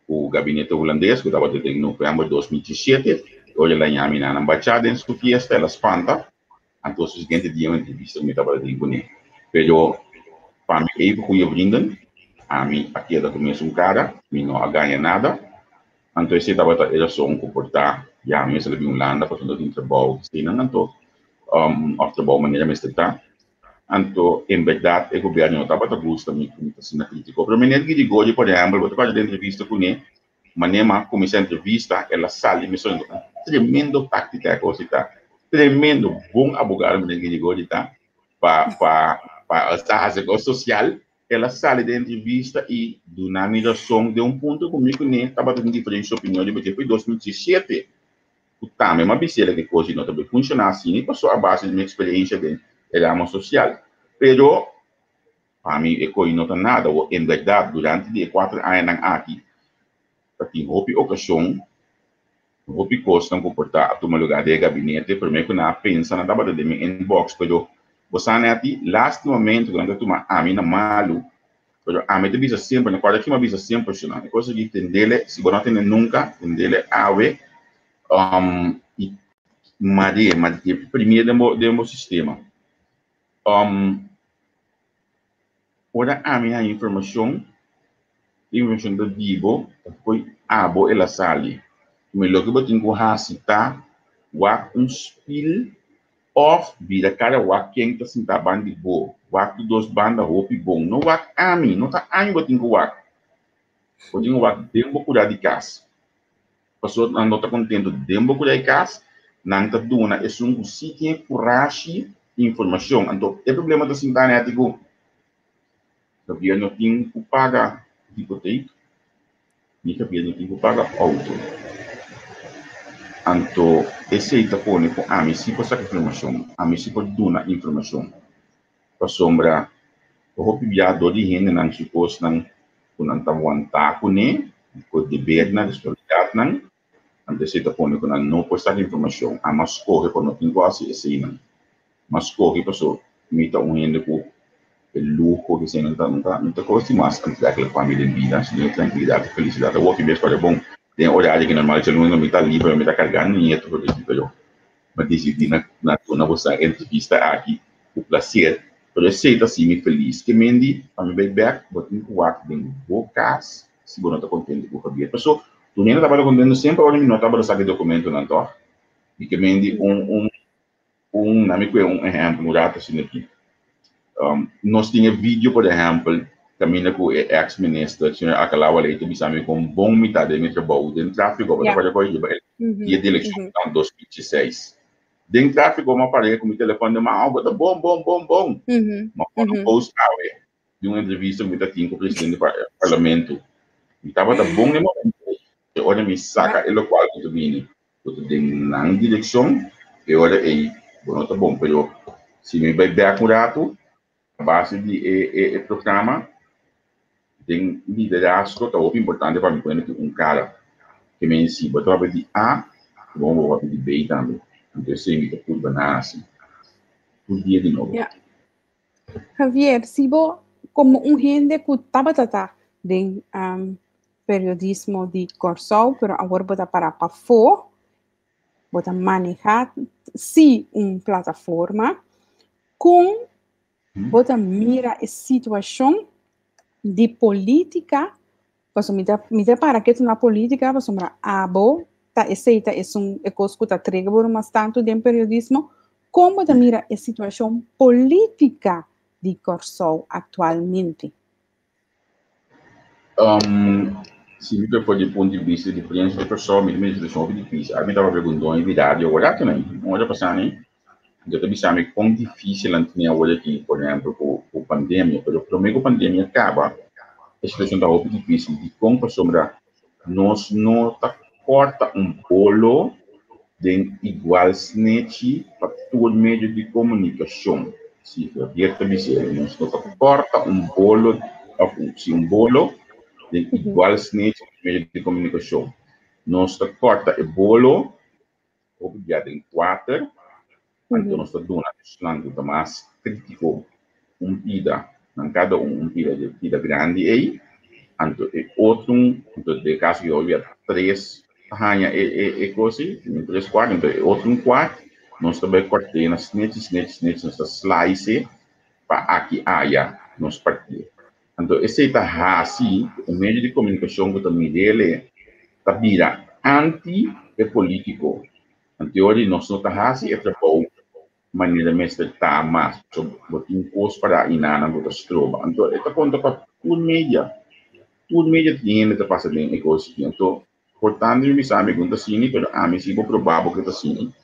o gabinete holandês que estava em novembro de 2017 olha lá em Amina na embaixada em sua fiesta ela espanta então o seguinte dia uma entrevista que me estava dizendo né pero para mim é porque eu brindo a mim aqui da começo cara mim não ganha nada então esse estava era só comportar já mesmo ele Holanda para todo trabalho sim não então trabalho maneira mais está então em verdade o governo estava a gosta me assim na crítica pero maneira que digo por exemplo eu estava dando entrevista com ele maneira começar a entrevista ela sale me sonho tremendo tática coisa tá tremendo bom abogado me digo tá para a segurança social ela sale da entrevista e do na miração de ponto comigo nem estava tendo diferentes opiniões porque foi 2017 o também uma besteira que coisa não também funciona assim e passou a base de minha experiência de ramo social pero para mim é coisa não tem nada ou em verdade durante de 4 anos aqui porque houve ocasião houve coisa não comportar a tomar lugar de gabinete primeiro que na pensa na tava de minha inbox pero você aqui last momento quando tu a mim na malu pero a mim te bisa sempre na quarta que uma bisa sempre funcionando coisa de entender se você não tem nunca entender ave e Maria primeiro demo sistema ora a minha informação do Dibo foi abo ela sali me logo botin ko hasita wa spil of vida cara wa quem tá sinta bandi bo wa dos banda hopi bom no wa ami não tá ai botin ko wa dembo cuidar de casa passou não tá contento dembo cuidar de casa não tá dona é se tem coragem informação então é problema da sinta né digo o governo tem que pagar hipoteca e o governo tem que pagar auto então esse aí tá pondo com a mim se passar informação a mim se pode dar informação para sombra o hopi viado de renda não se pôs não quando tá aguentar com né com dever na responsabilidade não então esse tá pondo com não postar informação a mas corre quando tem quase esse aí não mas corre passou me tá renda com lujo que se não tá coisa mais daquela família em vida se não tranquilidade felicidade o que mesmo é bom tem horário que normal se não me tá livre me tá carregando nieto por isso pero mas decidi na você entrevista aqui o prazer pero sei tá assim me feliz que mendi a me back botin com o bem bocas se você não tá contente com o cabelo pessoal tu nem tá contente sempre olha me nota para saber documento não tá e que mendi na me um exemplo mudado assim aqui nós tínhamos vídeo, por exemplo, caminha com o ex-ministro, o senhor Akalawa Leite, bisa com bom metade do trabalho dentro do tráfico, para coisa dia de eleição em 2016. Dentro do tráfico, uma parede com o telefone de mão, bom. Mas quando post de uma entrevista que eu tinha com o presidente do parlamento, estava bom no momento. Olha, me saca, ele qual que eu vim, eu tenho na direção, e olha aí, tá bom, pero se me vai bem acurado, a base de programa tem liderazgo tá muito importante para mim quando cara que me ensina para de A vamos para de B também então se me tudo banase um dia de novo Javier se bo como gente que estava de periodismo de Corsol pero agora bota para fora bota manejar sim plataforma com bota mira a situação de política Pues me para que na política, pues sombra abo, ta aceita é coisa que tá trega por mais tanto de periodismo, como da mira a situação política de Corsol atualmente. Se me for de ponto de vista de diferença de pessoa, me situação é difícil. A mim estava perguntando em verdade, agora também, não olha passar nem. Eu também sabe quão difícil antes nem olha aqui, por exemplo, com a pandemia, mas para a pandemia acaba, a situação está muito difícil de como pessoa nós não tá corta bolo de igual snitch para todo meio de comunicação. Se aberto dizer, nós não corta bolo, se bolo de igual snitch meio de comunicação. Nós corta o bolo, obrigado em 4, então nós estamos dando mais crítico pida, em cada pida grande aí, então outro, de caso que houve 3 arranha coisa, 3 quartos, então outro quarto, nós também cortamos snitch, nós slice para aqui nós partimos. Então, esse está assim, o meio de comunicação que também dele está vira anti-político. Em teoria, nós não está assim, é para maneira mestre está mais, botin coisa para inana do estroba. Então, esta conta para tudo media tem esta passa bem coisa. Então, portanto, eu me sabe que assim, mas a mim se provável que assim.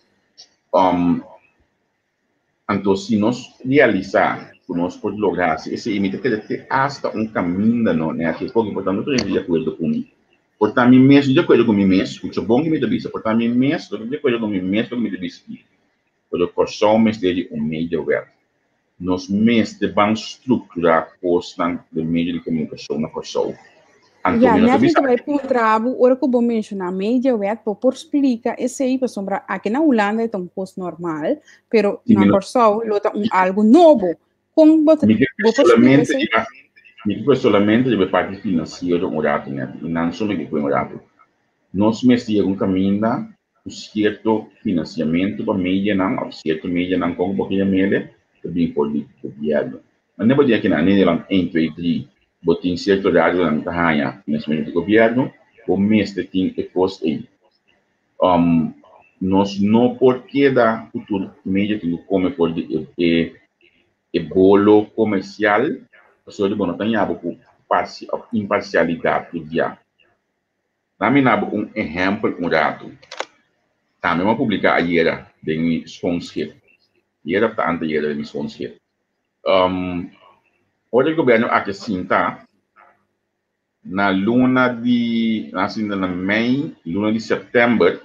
Então, se nós realizar, nós podemos lograr esse imita que ter hasta caminho, não, né? Que é pouco importante, eu estou de acordo com mim. Portanto, mim mesmo, de acordo com mim mesmo, muito bom que me dá vista. Portanto, mim mesmo, de acordo com mim mesmo, que me dá vista. Por Corsol dele meio web. Nós mesmo vamos estruturar coisas de meio de comunicação na Corsol. Ja, net vai puntrabo, ora que bom mencionar media web por explica esse aí para sombra aqui na Holanda é um curso normal, pero na Corsol lota algo novo. Como você solamente de parte financeira do Orato, né? E não somente com o Orato. Nós mesmo caminho um certo financiamento para mídia não, certo mídia não como porque mídia também pode governo. Mas não pode aqui na Nederland 1, 2, 3, botin certo rádio na Tahania, financiamento do governo, o mês de tem e post aí. Nós não porque da futuro mídia que como pode bolo comercial, só de bom tem algo imparcialidade do dia. Nami na exemplo dado. Também vou publicar a era de minha sponsor. Era para antes era de minha sponsor. Hoje o governo aqui sinta na luna de luna de setembro,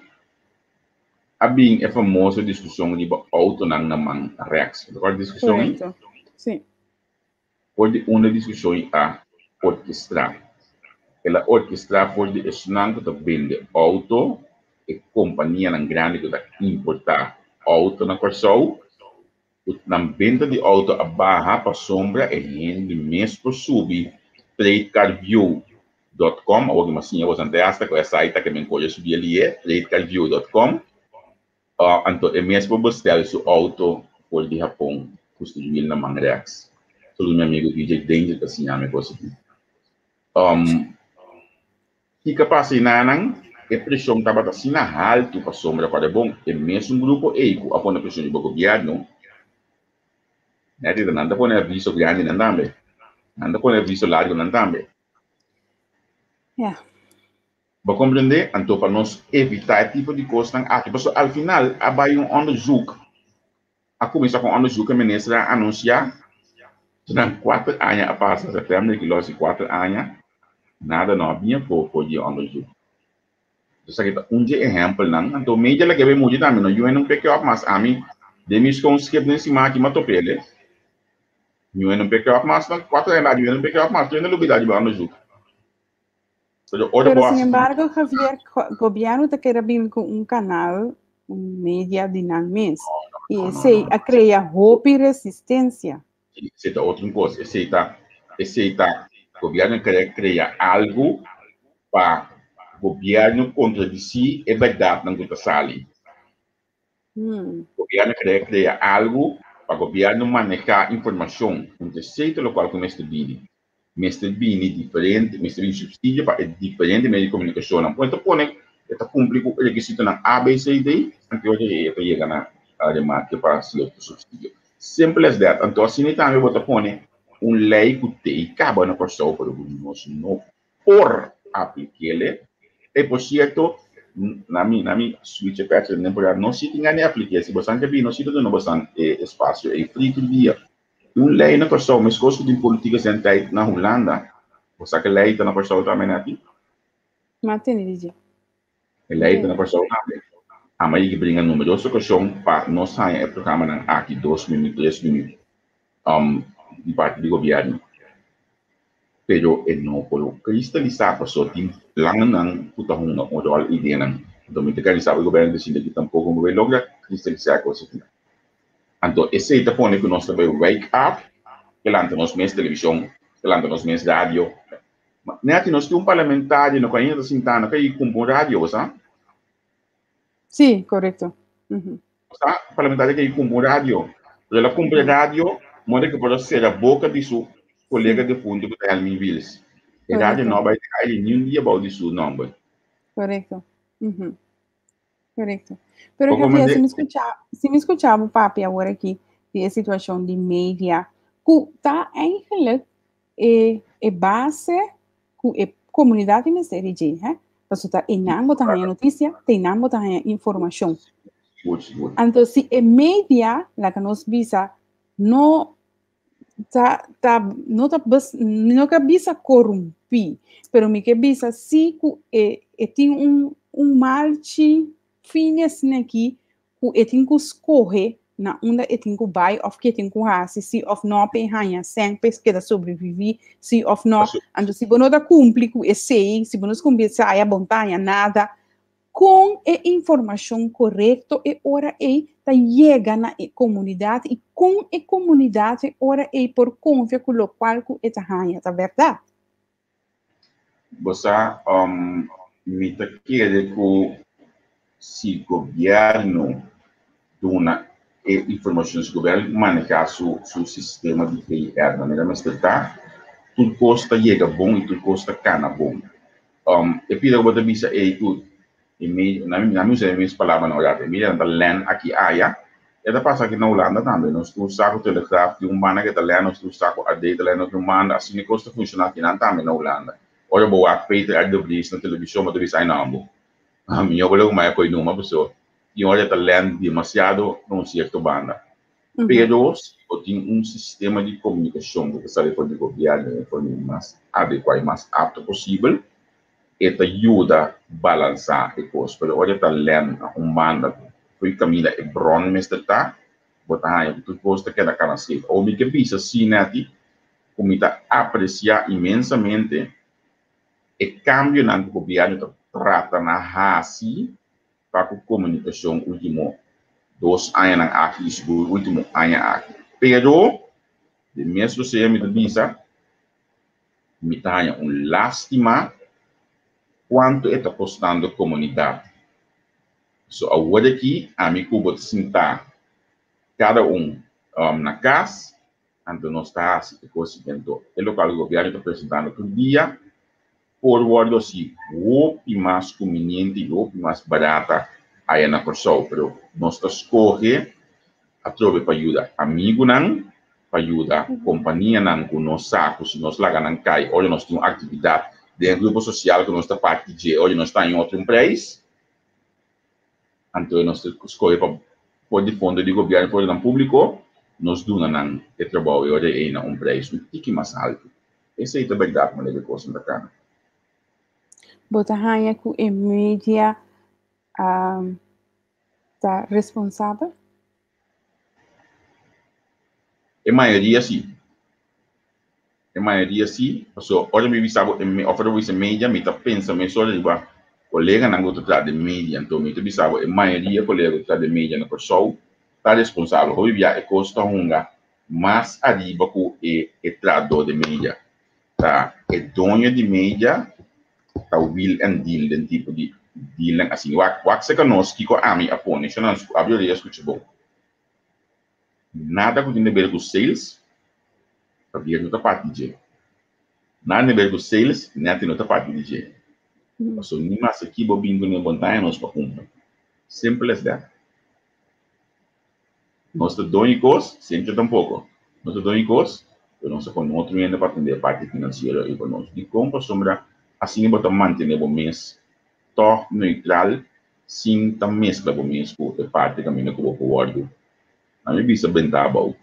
havia a famosa discussão de auto na man Rex. Recorda a discussão? Correto. Sim. Hoje uma discussão a orquestrar. Ela orquestrar pode ensinar que vende auto e companhia grande que importar auto na Corsol, na venda de auto a barra para sombra e rende mês por subir tradecarview.com ou alguma assim, eu vou esta com essa site que me encolhe subir ali tradecarview.com então é mês por buscar seu auto por de Japão custa de 1.000 na Mangrex. Todo meu amigo DJ Danger que assim a me conseguir. Fica passando a pressão estava assim na alto para sombra para bom é mesmo grupo EICO após a pressão do governo né de nada põe aviso grande não também nada põe aviso largo não também para compreender então para nós evitar tipo de coisa aqui porque ao final abai onderzoek a começar com onderzoek a ministra anunciar durante 4 anos a passar setembro que logo 4 anos nada não havia por de onderzoek. Dus ik exemplo não, então media lá que vem muito também, não eu não pick up mas a mim de mis conscript nesse máquina matopele, eu não pick up mas não 4 anos eu não pick up mas eu não lugar para no jogo. Pero sin embargo, Javier, o governo está querendo com canal, media dinâmico, e esse a criar hope e resistência. Esse é outra coisa, esse está o governo quer criar algo para o governo contradizer a verdade na que sali. O governo quer criar algo para o governo manejar informação, um jeito local como este vídeo. mestre bini diferente, mestre bini subsídio para diferente meio de comunicação. Então, põe esta cumpre o requisito na ABCD, antes hoje ele chega na remarque para ser subsídio. Simple as that. Então, assim, também você põe lei que tem acaba na pessoa para o nosso não por aplicar-lhe. É por certo, na minha switch patch temporário, não se tem nem aplicar. Se você não não se tem não bastante espaço, é free to dia. Lei na pessoa, mas coisa de política central na Holanda, você que lei na pessoa também aqui? Mantém, DJ. Lei na pessoa também. A mãe que brinca numerosa questão para nós sair é programa aqui 2 minutos, 3 minutos, de parte do governo. Pero não pode cristalizar para só tem lang nang puta hong na oral ideia nang dominicano sabe o governo decide que tampouco não vai lograr cristalizar coisa aqui. Então esse é o ponto que nós também wake up, que lá nos meios de televisão, que lá nos meios de rádio. Né que nós temos parlamentares no caminho da Sintana que aí com rádio, sabe? Sim, correto. Tá? Parlamentar que aí com rádio, ela cumpre rádio, modo que pode ser a boca de seu colega de fundo que está em Mills. E rádio não vai ter nenhum dia about isso não, boy. Correto. Correto. Pero Javier, se me escuchava, papi, agora aqui, de situação de mídia, que tá eigenlijk base com comunidade ministério de, Porque tá enango tá a notícia, enango tá a informação. Então, se a mídia, la que nos visa, não que bisa corromper, pero me que bisa se tem marche fine assim aqui, que tem que escorrer na onda tem que vai of que tem que raça, se of não penhanha sempre que da sobreviver, se of não, então se você não cumpre com esse, se você não cumpre sai a montanha nada, com a informação correta e ora tá chega na comunidade e com a comunidade ora por confiar com o qual que tá hanha, tá verdade? Você me tá querendo que se governo dona informações do governo manejar seu sistema de PR na maneira mais certa, tudo custa chega bom e tudo custa cana bom. E pira o bisa tudo na minhas palavras na verdade, mira da land aqui aia, é da passa aqui na Holanda também, nós temos saco telegrafo de mana que da land, nós temos saco a data land de mana, assim que custa funcionar aqui também na Holanda. Olha boa a Peter Adobris na televisão, mas eles aí não, a minha olha uma coisa numa pessoa, e olha da land demasiado num certo banda. Pero se tem sistema de comunicação que sabe pode governar de forma mais adequada e mais apta possível, esta ajuda a balançar a coisa. Pero olha tá lendo banda foi caminho é bron mestre tá botar aí tudo costa que da cara se ou me que bisa assim aqui como tá apreciar imensamente e cambio na governo trata na hasi para a comunicação último 2 anos aqui isso último ano aqui. Pero de mesmo se me bisa me tá lástima quanto está postando a comunidade. So, agora aqui, a mim cubo sentar cada na casa, então nós está assim, então, o local do governo está apresentando todo dia, por ordem assim, o mais conveniente, o mais barata aí na pessoa, pero nós está escolhe a troca para ajudar amigo não, para ajudar companhia não, com nós sacos, se nós lá não cai, olha nós temos atividade dentro do grupo social que nós está parte de, hoje nós está em outro país, então nós escolhemos para pôr de fundo de governo, pôr de público, nós donamos o trabalho e hoje é um preço um pouco mais alto. Essa é a verdade, mas é a coisa da cara. Bota hanha que a mídia está responsável? A maioria sim. A maioria sim, so olha me visa ofero visa mídia, me tá pensando me só de colega não gosta de mídia, então me tá visa a maioria colega gosta de mídia na pessoa tá responsável, hoje via é custa hunga, mas arriba com o trador de mídia, tá? É dono de mídia, tá o will and deal, den tipo de deal assim, o que nós que com a mim apone, se não abriu de escuta bom. Nada com tem a ver com sales, sabia que tá parte de Na nível do sales, nem tem outra parte de jeito. So, nem mais aqui, bobinho, nem montanha, nós para comprar. Simple as that. Nós damos coisas, sempre tampouco. Nós damos coisas, eu não sei como outro ainda para atender a parte financeira e econômica. De compra, sombra, assim, eu vou manter o mês tó neutral, sem tam mescla o mês com a parte que eu vou guardar. A minha vista bem tá bom.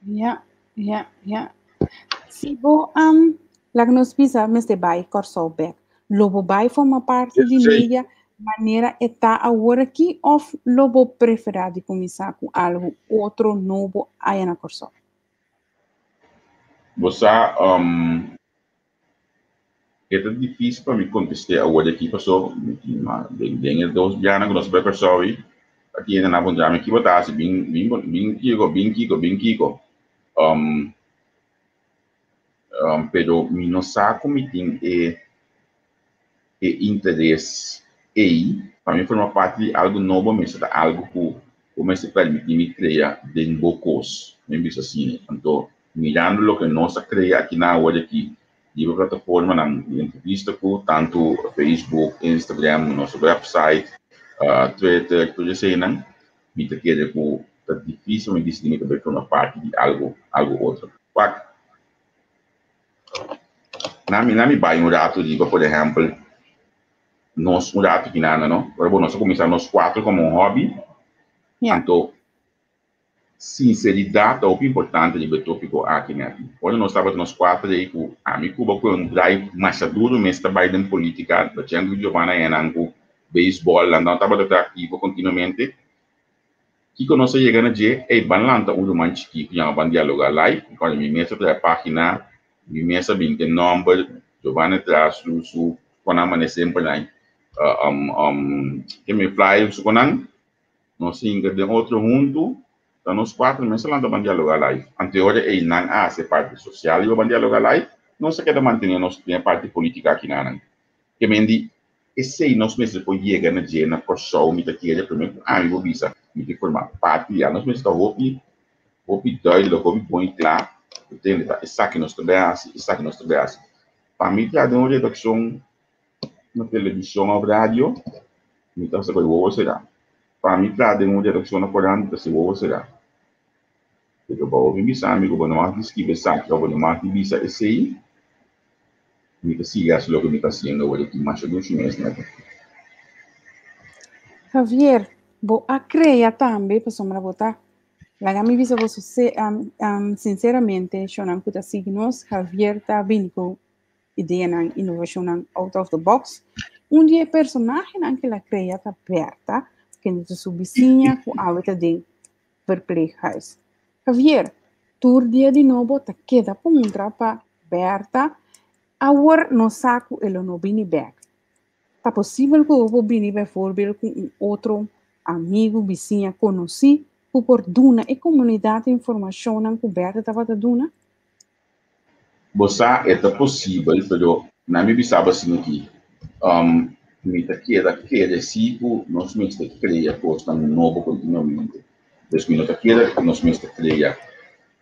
Ja. Se vou lá que nós pisa, mas de bai corso back. Lobo bai forma parte de meia maneira está agora aqui ou lobo prefere de começar com algo outro novo aí na corso. Você é difícil para me contestar agora aqui passou bem dois anos que nós vai passar aí aqui ainda na bunda aqui botar assim bem kiko pero mi não sabe como tem interesse aí para mim forma parte de algo novo mesmo algo que como se permite me criar de bocos mesmo assim então mirando o que nós cria aqui na hora aqui de uma plataforma na entrevista com tanto Facebook, Instagram, nosso website, Twitter, tudo isso aí, não? Me te quer que é difícil me decidir que vai uma parte de algo outro. Quack. Na minha vai um rato de, por exemplo, nós um rato que nada, não? Agora nós começamos nós quatro como um hobby. Então sinceridade é o importante de tópico aqui, né? Quando nós estávamos nós quatro aí com a minha Cuba com um drive mais duro, mas trabalho em política, da Tiago Giovanna e com beisebol, então estava ativo continuamente. Que quando nós chegamos a dizer, é banlanta um manche que tinha dialogar live, quando me mesa da página, me mesa bem tem número, Giovanna traz o quando amanhece sempre lá, que me fly o quando nós ainda de outro mundo. Então, nós quatro meses lá vamos dialogar live. Anterior, ele não há essa parte social e vamos dialogar live. Não se quer manter nossa parte política aqui na que me diz, esse nós meses depois chega na dia na pessoa me tá querendo primeiro, eu vou visa, me te formar parte, nós meses tá hopi doido, hopi bom claro, entende? Isso que nós trabalhamos, para mim já deu uma redação na televisão ou rádio, me tá sabendo o que será. Para mim já deu uma redação na corante, tá sabendo o que será. Eu vou bisa amigo vou não discutir essa que eu vou não bisa esse aí me siga as logo me tá sendo o que mais do mês né Javier vou a criar também para sombra botar lá me visa você sinceramente eu não pude signos Javier tá bem com ideia na inovação out of the box dia personagem naquela cria tá aberta que não se subvizinha com a outra de verpleeghuis. Javier, tour dia de novo te queda puntra para Berta, agora no saco ele não vem back. Tá possível que eu vou vir bijvoorbeeld com outro amigo, vizinha, conheci, por duna e comunidade informação não coberta estava da duna? Você é possível, pero na minha bisaba assim aqui, me te queda tipo nós mesmos te cria coisa novo continuamente. Dus me te queda nós mesmos te cria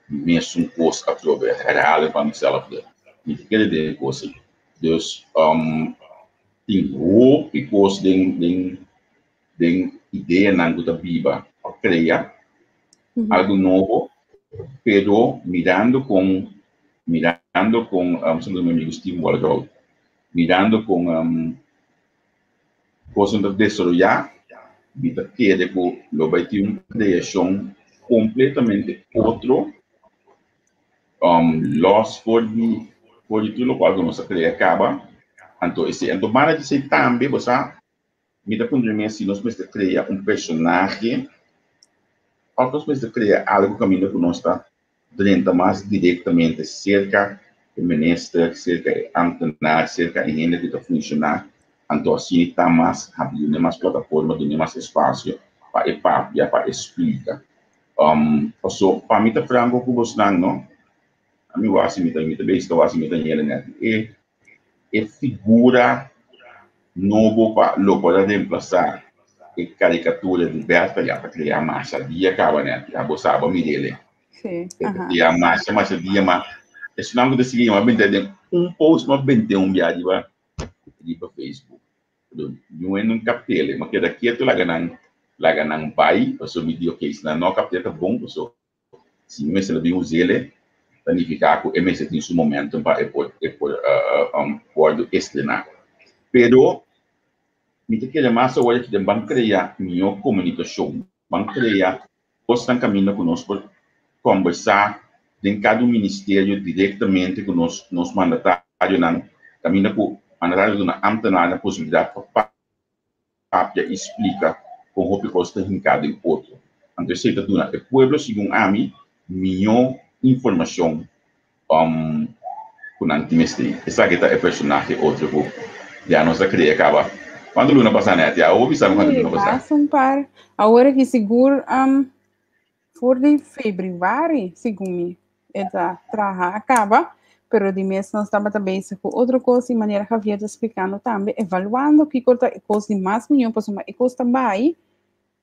mesmo coisa a provar real para mezelf me te queda de coisa. Dus tem hoop e coisa den ideia na guta biba a criar algo novo, pero mirando com somos amigos Steve Waldo, mirando com coisas de desarrollar, vida que depois lo vai ter uma criação completamente outro, loss for tudo qual que nossa cria acaba, então para dizer também você me dá para se nós precisamos criar personagem, ou nós precisamos criar algo que caminha por nós dentro mais diretamente cerca do ministro, cerca de antenar, cerca de gente que está funcionando. Então, assim, está mais rápido, mais plataforma, tem mais espaço para explicar. Para mim, está franco que você não, a mim, eu acho que é figura novo para local reemplaçar a caricatura de Berta, já para criar massa, dia acaba, né? Já você sabe, me dele. Sim. E a massa dia, mas Isso não acontece que uma bente post uma bente viagem para Facebook. Yung nung kaptele, makita kieto laga ng pai, so video case na no kaptele bom, so si mes labi usele, planificar ko MS em su momento para pode estrenar. Pero me te queda mais agora que vamos criar minha comunicação, vamos criar postam caminho conosco conversar em cada ministério diretamente com nos mandatário nan caminho com mandatário na ambtenaar a possibilidade para explica como o costa em cada outro. Então se tá duna o pueblo segundo a mim minha informação com antimestri. Essa que é personagem outro que já nós cria acaba. Quando Luna passa net, já ouvi sabe quando Luna passa. Passa par. Agora que seguro for de februário, segundo essa traja acaba, pero de mês nós estamos também com outra coisa de maneira que havia explicando também, evaluando que coisa de mais milhão para uma custa também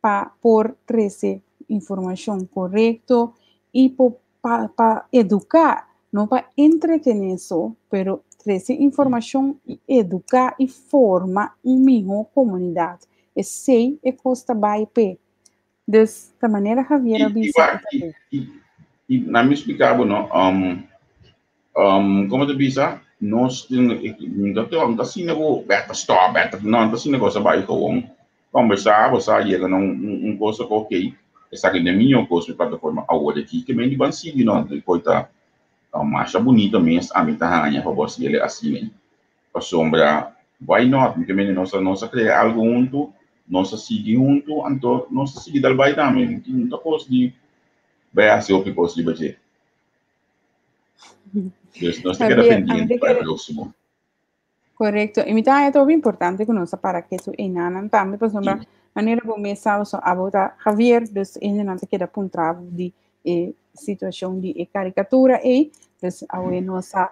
para por trazer informação correta e para educar, não para entretener só, pero trazer informação e educar e formar uma melhor comunidade. E sei e custa bem pé. Dessa maneira Javier avisa. E na me explicava não, como tu bisa, nós não assim nego beta stop beta não assim negócio vai com conversar, você aí não coisa ok, essa que é minha coisa plataforma agora aqui que me van seguir não, coisa acha bonita mesmo a minha rainha para você ele assim a sombra why not porque me nossa criar algo junto nossa seguir junto então nossa seguir dal vai também muita coisa de vai assim o que coisa de budget nós temos que depender para o próximo correto e me tá é muito importante que nós para que isso enanan também para sombra maneira como me sabe só a botar Javier dos enanan que da pontravo de situação de caricatura e a nossa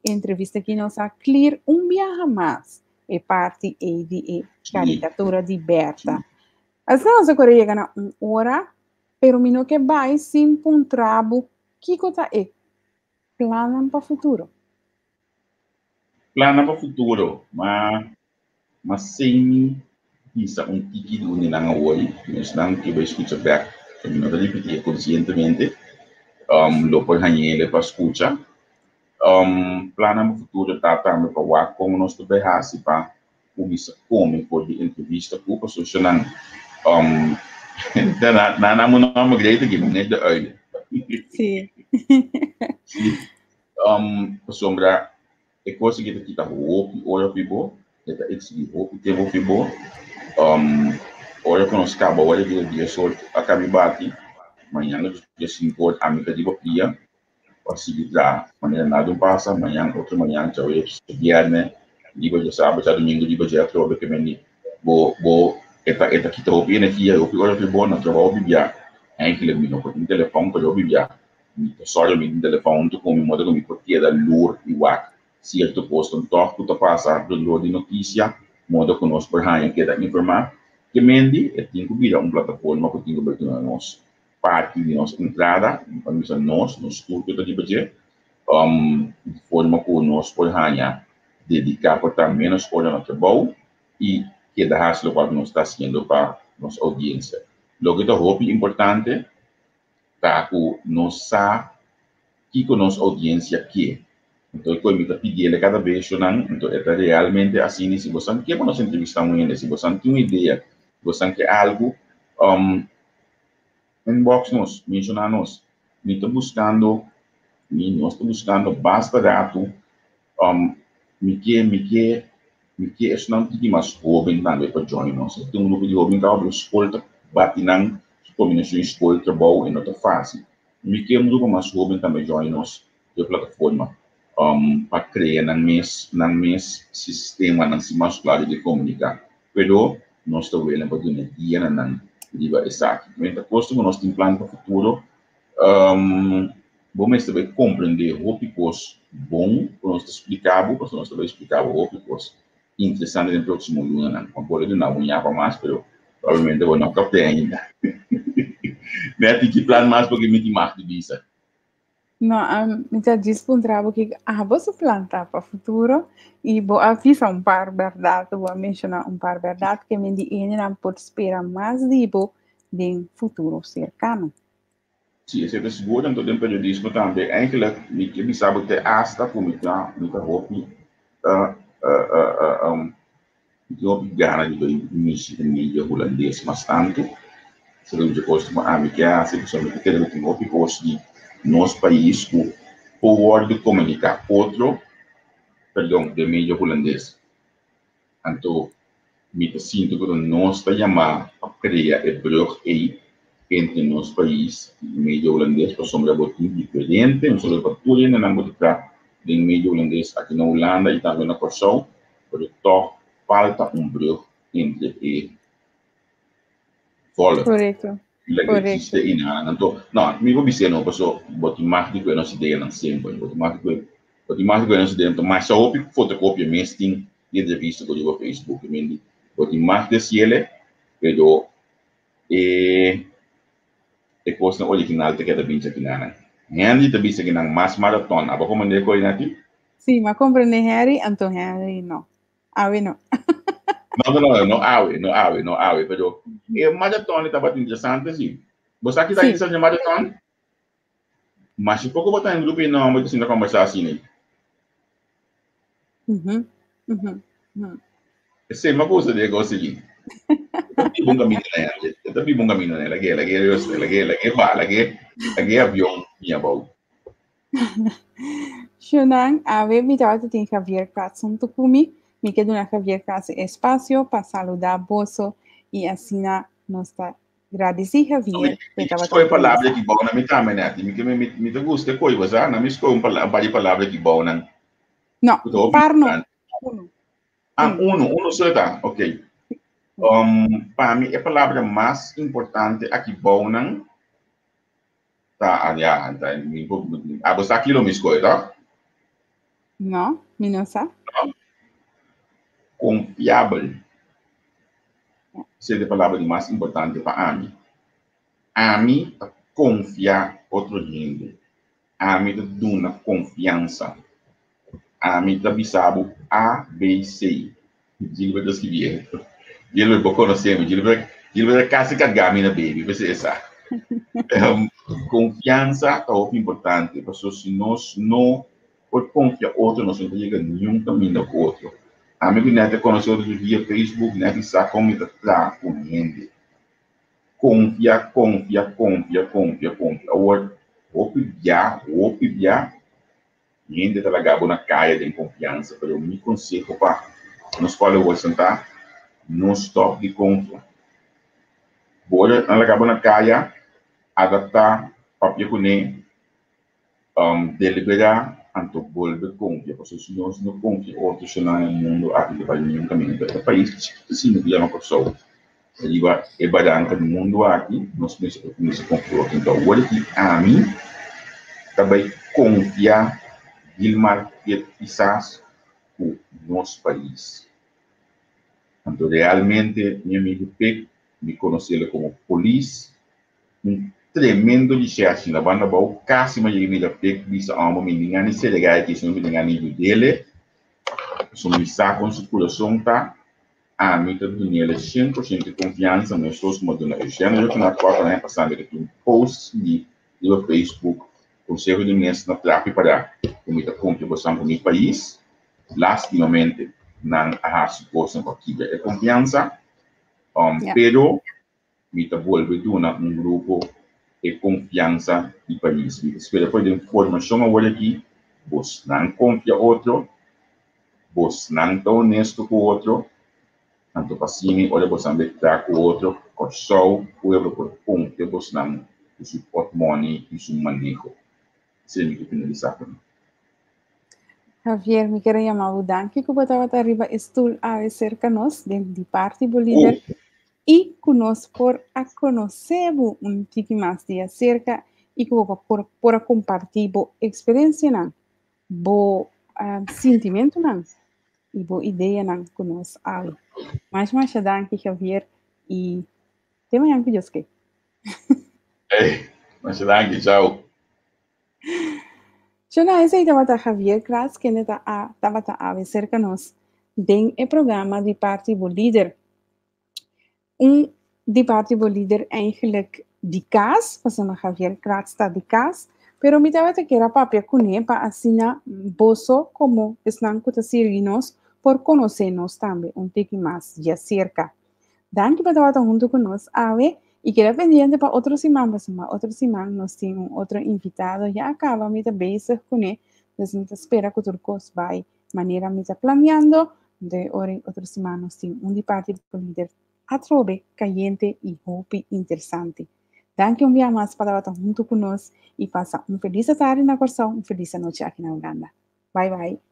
entrevista aqui nossa clear viaja mais é parte de caricatura de Berta. As nossas coreia ganha hora, pero mino que vai sem pontrabo que coisa é plano para o futuro. Plano para o futuro, mas sem isso tiki do nang away, mas não que vai escutar back, que não vai repetir conscientemente. Lo por hanhele para escutar. Plano no futuro tá também para o como nós tu berrasi para começar como por de entrevista com pessoas não na não great que não é de olho. Sim. Sombra é coisa que kita hope olha pibo, kita exige hope tempo pibo. Olha que nós acaba olha que dia sol acaba bati. Amanhã eu sinto a minha de bopia, assim já amanhã nada passa, amanhã outra manhã já eu viernes, digo já sábado, já domingo digo já trobe que me bo eta kita hopi energia eu olha que bom na trabalho bibia, é que ele me no telefone para eu bibia, só eu me telefone tu como modo como porque da lur e wak, se eu tu posto um toque tu passa do lur de notícia, modo conosco por raia que da informar, que mendi é tinha que virar plataforma que tinha que bertuna nós parte de nossa entrada, para nós, nos cursos de budget, de forma que nós podemos dedicar para menos hora no trabalho e que dá o que nós está fazendo para nossa audiência. Lo que é importante é que nós sabemos que a nossa audiência quer. Então, como eu pedi cada vez, então é realmente assim, se você quer que nós entrevistamos, se você tem uma ideia, se você quer algo, inbox nos, mencionar nos, nós estamos buscando basta dato, me que é não tem mais jovem também para join nós, tem grupo de jovem que abre escolta, bate na combinação escolta trabalho e nota fácil, me que grupo mais jovem também join nós, de plataforma, para criar na mes sistema na si mais claro de comunicar, pero nós estamos vendo para ter dia na diba exato. Então, posto que nós temos plano para o futuro, vamos também compreender o que é bom, para nós explicar, porque nós também explicar o que é interessante no próximo ano. Não pode não unhar para mais, mas provavelmente eu não captei ainda. Né, tem que plano mais porque me tem mais de visa. No, me já disse para um trabalho que você plantar para o futuro e vou avisar par verdade, vou mencionar par verdade que me diz não pode esperar mais de futuro cercano. Sim, esse é seguro, então tem periodismo também. Eigenlijk, me sabe que hasta por me dar, me dar roupa, eu gana de dois mídia mídia holandês bastante. Se eu já gosto de que a situação que eu tenho que gosto de nosso país, o word comunicar outro, perdão, de mídia holandês. Então, me sinto que nós está chamando a criar a brug aí entre nosso país e mídia holandês, para sombra botinho diferente, não só para tudo, ainda não vou ficar de mídia holandês aqui na Holanda e também na Portugal, porque toch falta brug entre e volta. Correto. Existe in então não me vou dizer não passou botar mais de que não se dê não sempre botar mais de que não se dê então mas só o fotocópia mesmo tem e de vista que eu Facebook mesmo botar mais de se ele pero e coisa original te queda bem aqui na Henry te bisa que não mais maratona apa como nem coisa aqui sim mas compreende Harry então Harry não não não awe pero e maratona estava interessante assim você aqui está dizendo maratona mas se pouco botar em grupo não vou te conversar assim Sì, ma cosa dico così? Buon cammino nella, tapi buon cammino nella, che avião minha bom. Shunang, ave mi tawata tin Javier Kratzum tukumi, mi quedo na Javier Kratz espacio para saludar boso e assina nossa agradeci Javier. Escolhe palavra que bom na minha caminhada, me gusta coisa, não me escolhe palavra que bom não. Não, parno. Uno só tá, ok. Para mim, a palavra mais importante aqui bom não tá, aliás, a você aqui não me escolhe, tá? Não, me não sabe. Confiável. Essa é a palavra mais importante para mim. A mim confiar outro gente. A mim dá confiança. A mim sabe A, B, C. Ele vai escrever. Ele vai conhecer, ele vai quase carregar minha baby, vai ser essa. Confiança é muito importante, porque se nós não confiar outro, nós não chegamos nenhum caminho com outro. A mim não te conheceu via Facebook, não sabe como está com gente. Confia. Opia. Gente talaga na kaya de confiança, pero me consigo para nos followers sentar, não stop de confia. Bora talaga na kaya, adaptar papel kune, deliberar, anto volve confia, porque se nós não confia, outros não no mundo aqui de nenhum caminho, do país, sim, não é uma pessoa. Ele vai ebadancar no mundo aqui, nós precisamos confiar. Então, o que a mim também confiar Gilmar que quizás o nosso país. Então, realmente, meu amigo Pepe me conheceu como polícia, tremendo de chefe na banda bom, casi me llegué a Pepe, disse a uma menina, nem se legal que se não me engano dele, se me está com seu coração, tá? A mim tá dando ele 100% de confiança, mas estou como dona Eugênia, eu que na quarta, né, passando aqui um post de Facebook, Conselho de Ministros na tráfico para a contribuição para o meu país, lastimamente, não há suposto aqui de confiança, pero me devolve grupo de confiança do país. Espera depois de informação agora aqui, você não confia outro, você não está honesto com outro, tanto assim, olha você não está com outro, com só o euro por ponto, você não suporta money e seu manejo. Sim, que finalizar. Javier, me quero chamar o danke que botava arriba estul a cerca-nos de parte do líder e conosco por a conhecer um tique mais de acerca e que por compartilhar a experiência não, bo sentimento não e bo ideia não conosco ali. Mais danke Javier e até amanhã que Deus quer. Mas danke, tchau. Jona ese tabata Javier Kratz que neta a tabata ave cerca nos den el programa de Partido Líder. Die Partido Líder eigenlijk die kaas, was een Javier Kratz staat die kaas, pero mi tabata que era papia cune pa asina boso como esnan kutasirinos por conocernos también un poco más ya cerca. Danke para estar junto con nos, Ave, y queda pendiente para otro semana, otro semana nos tiene otro invitado, ya acaba mi base con él, entonces espera que turcos va manera me está planeando, de ahora otro semana nos tiene un debate con líder atrobe, caliente y hopi interesante. Danke un día más para estar junto con nos y pasa un feliz tarde en la corazón, un feliz noche aquí en Uganda. Bye bye.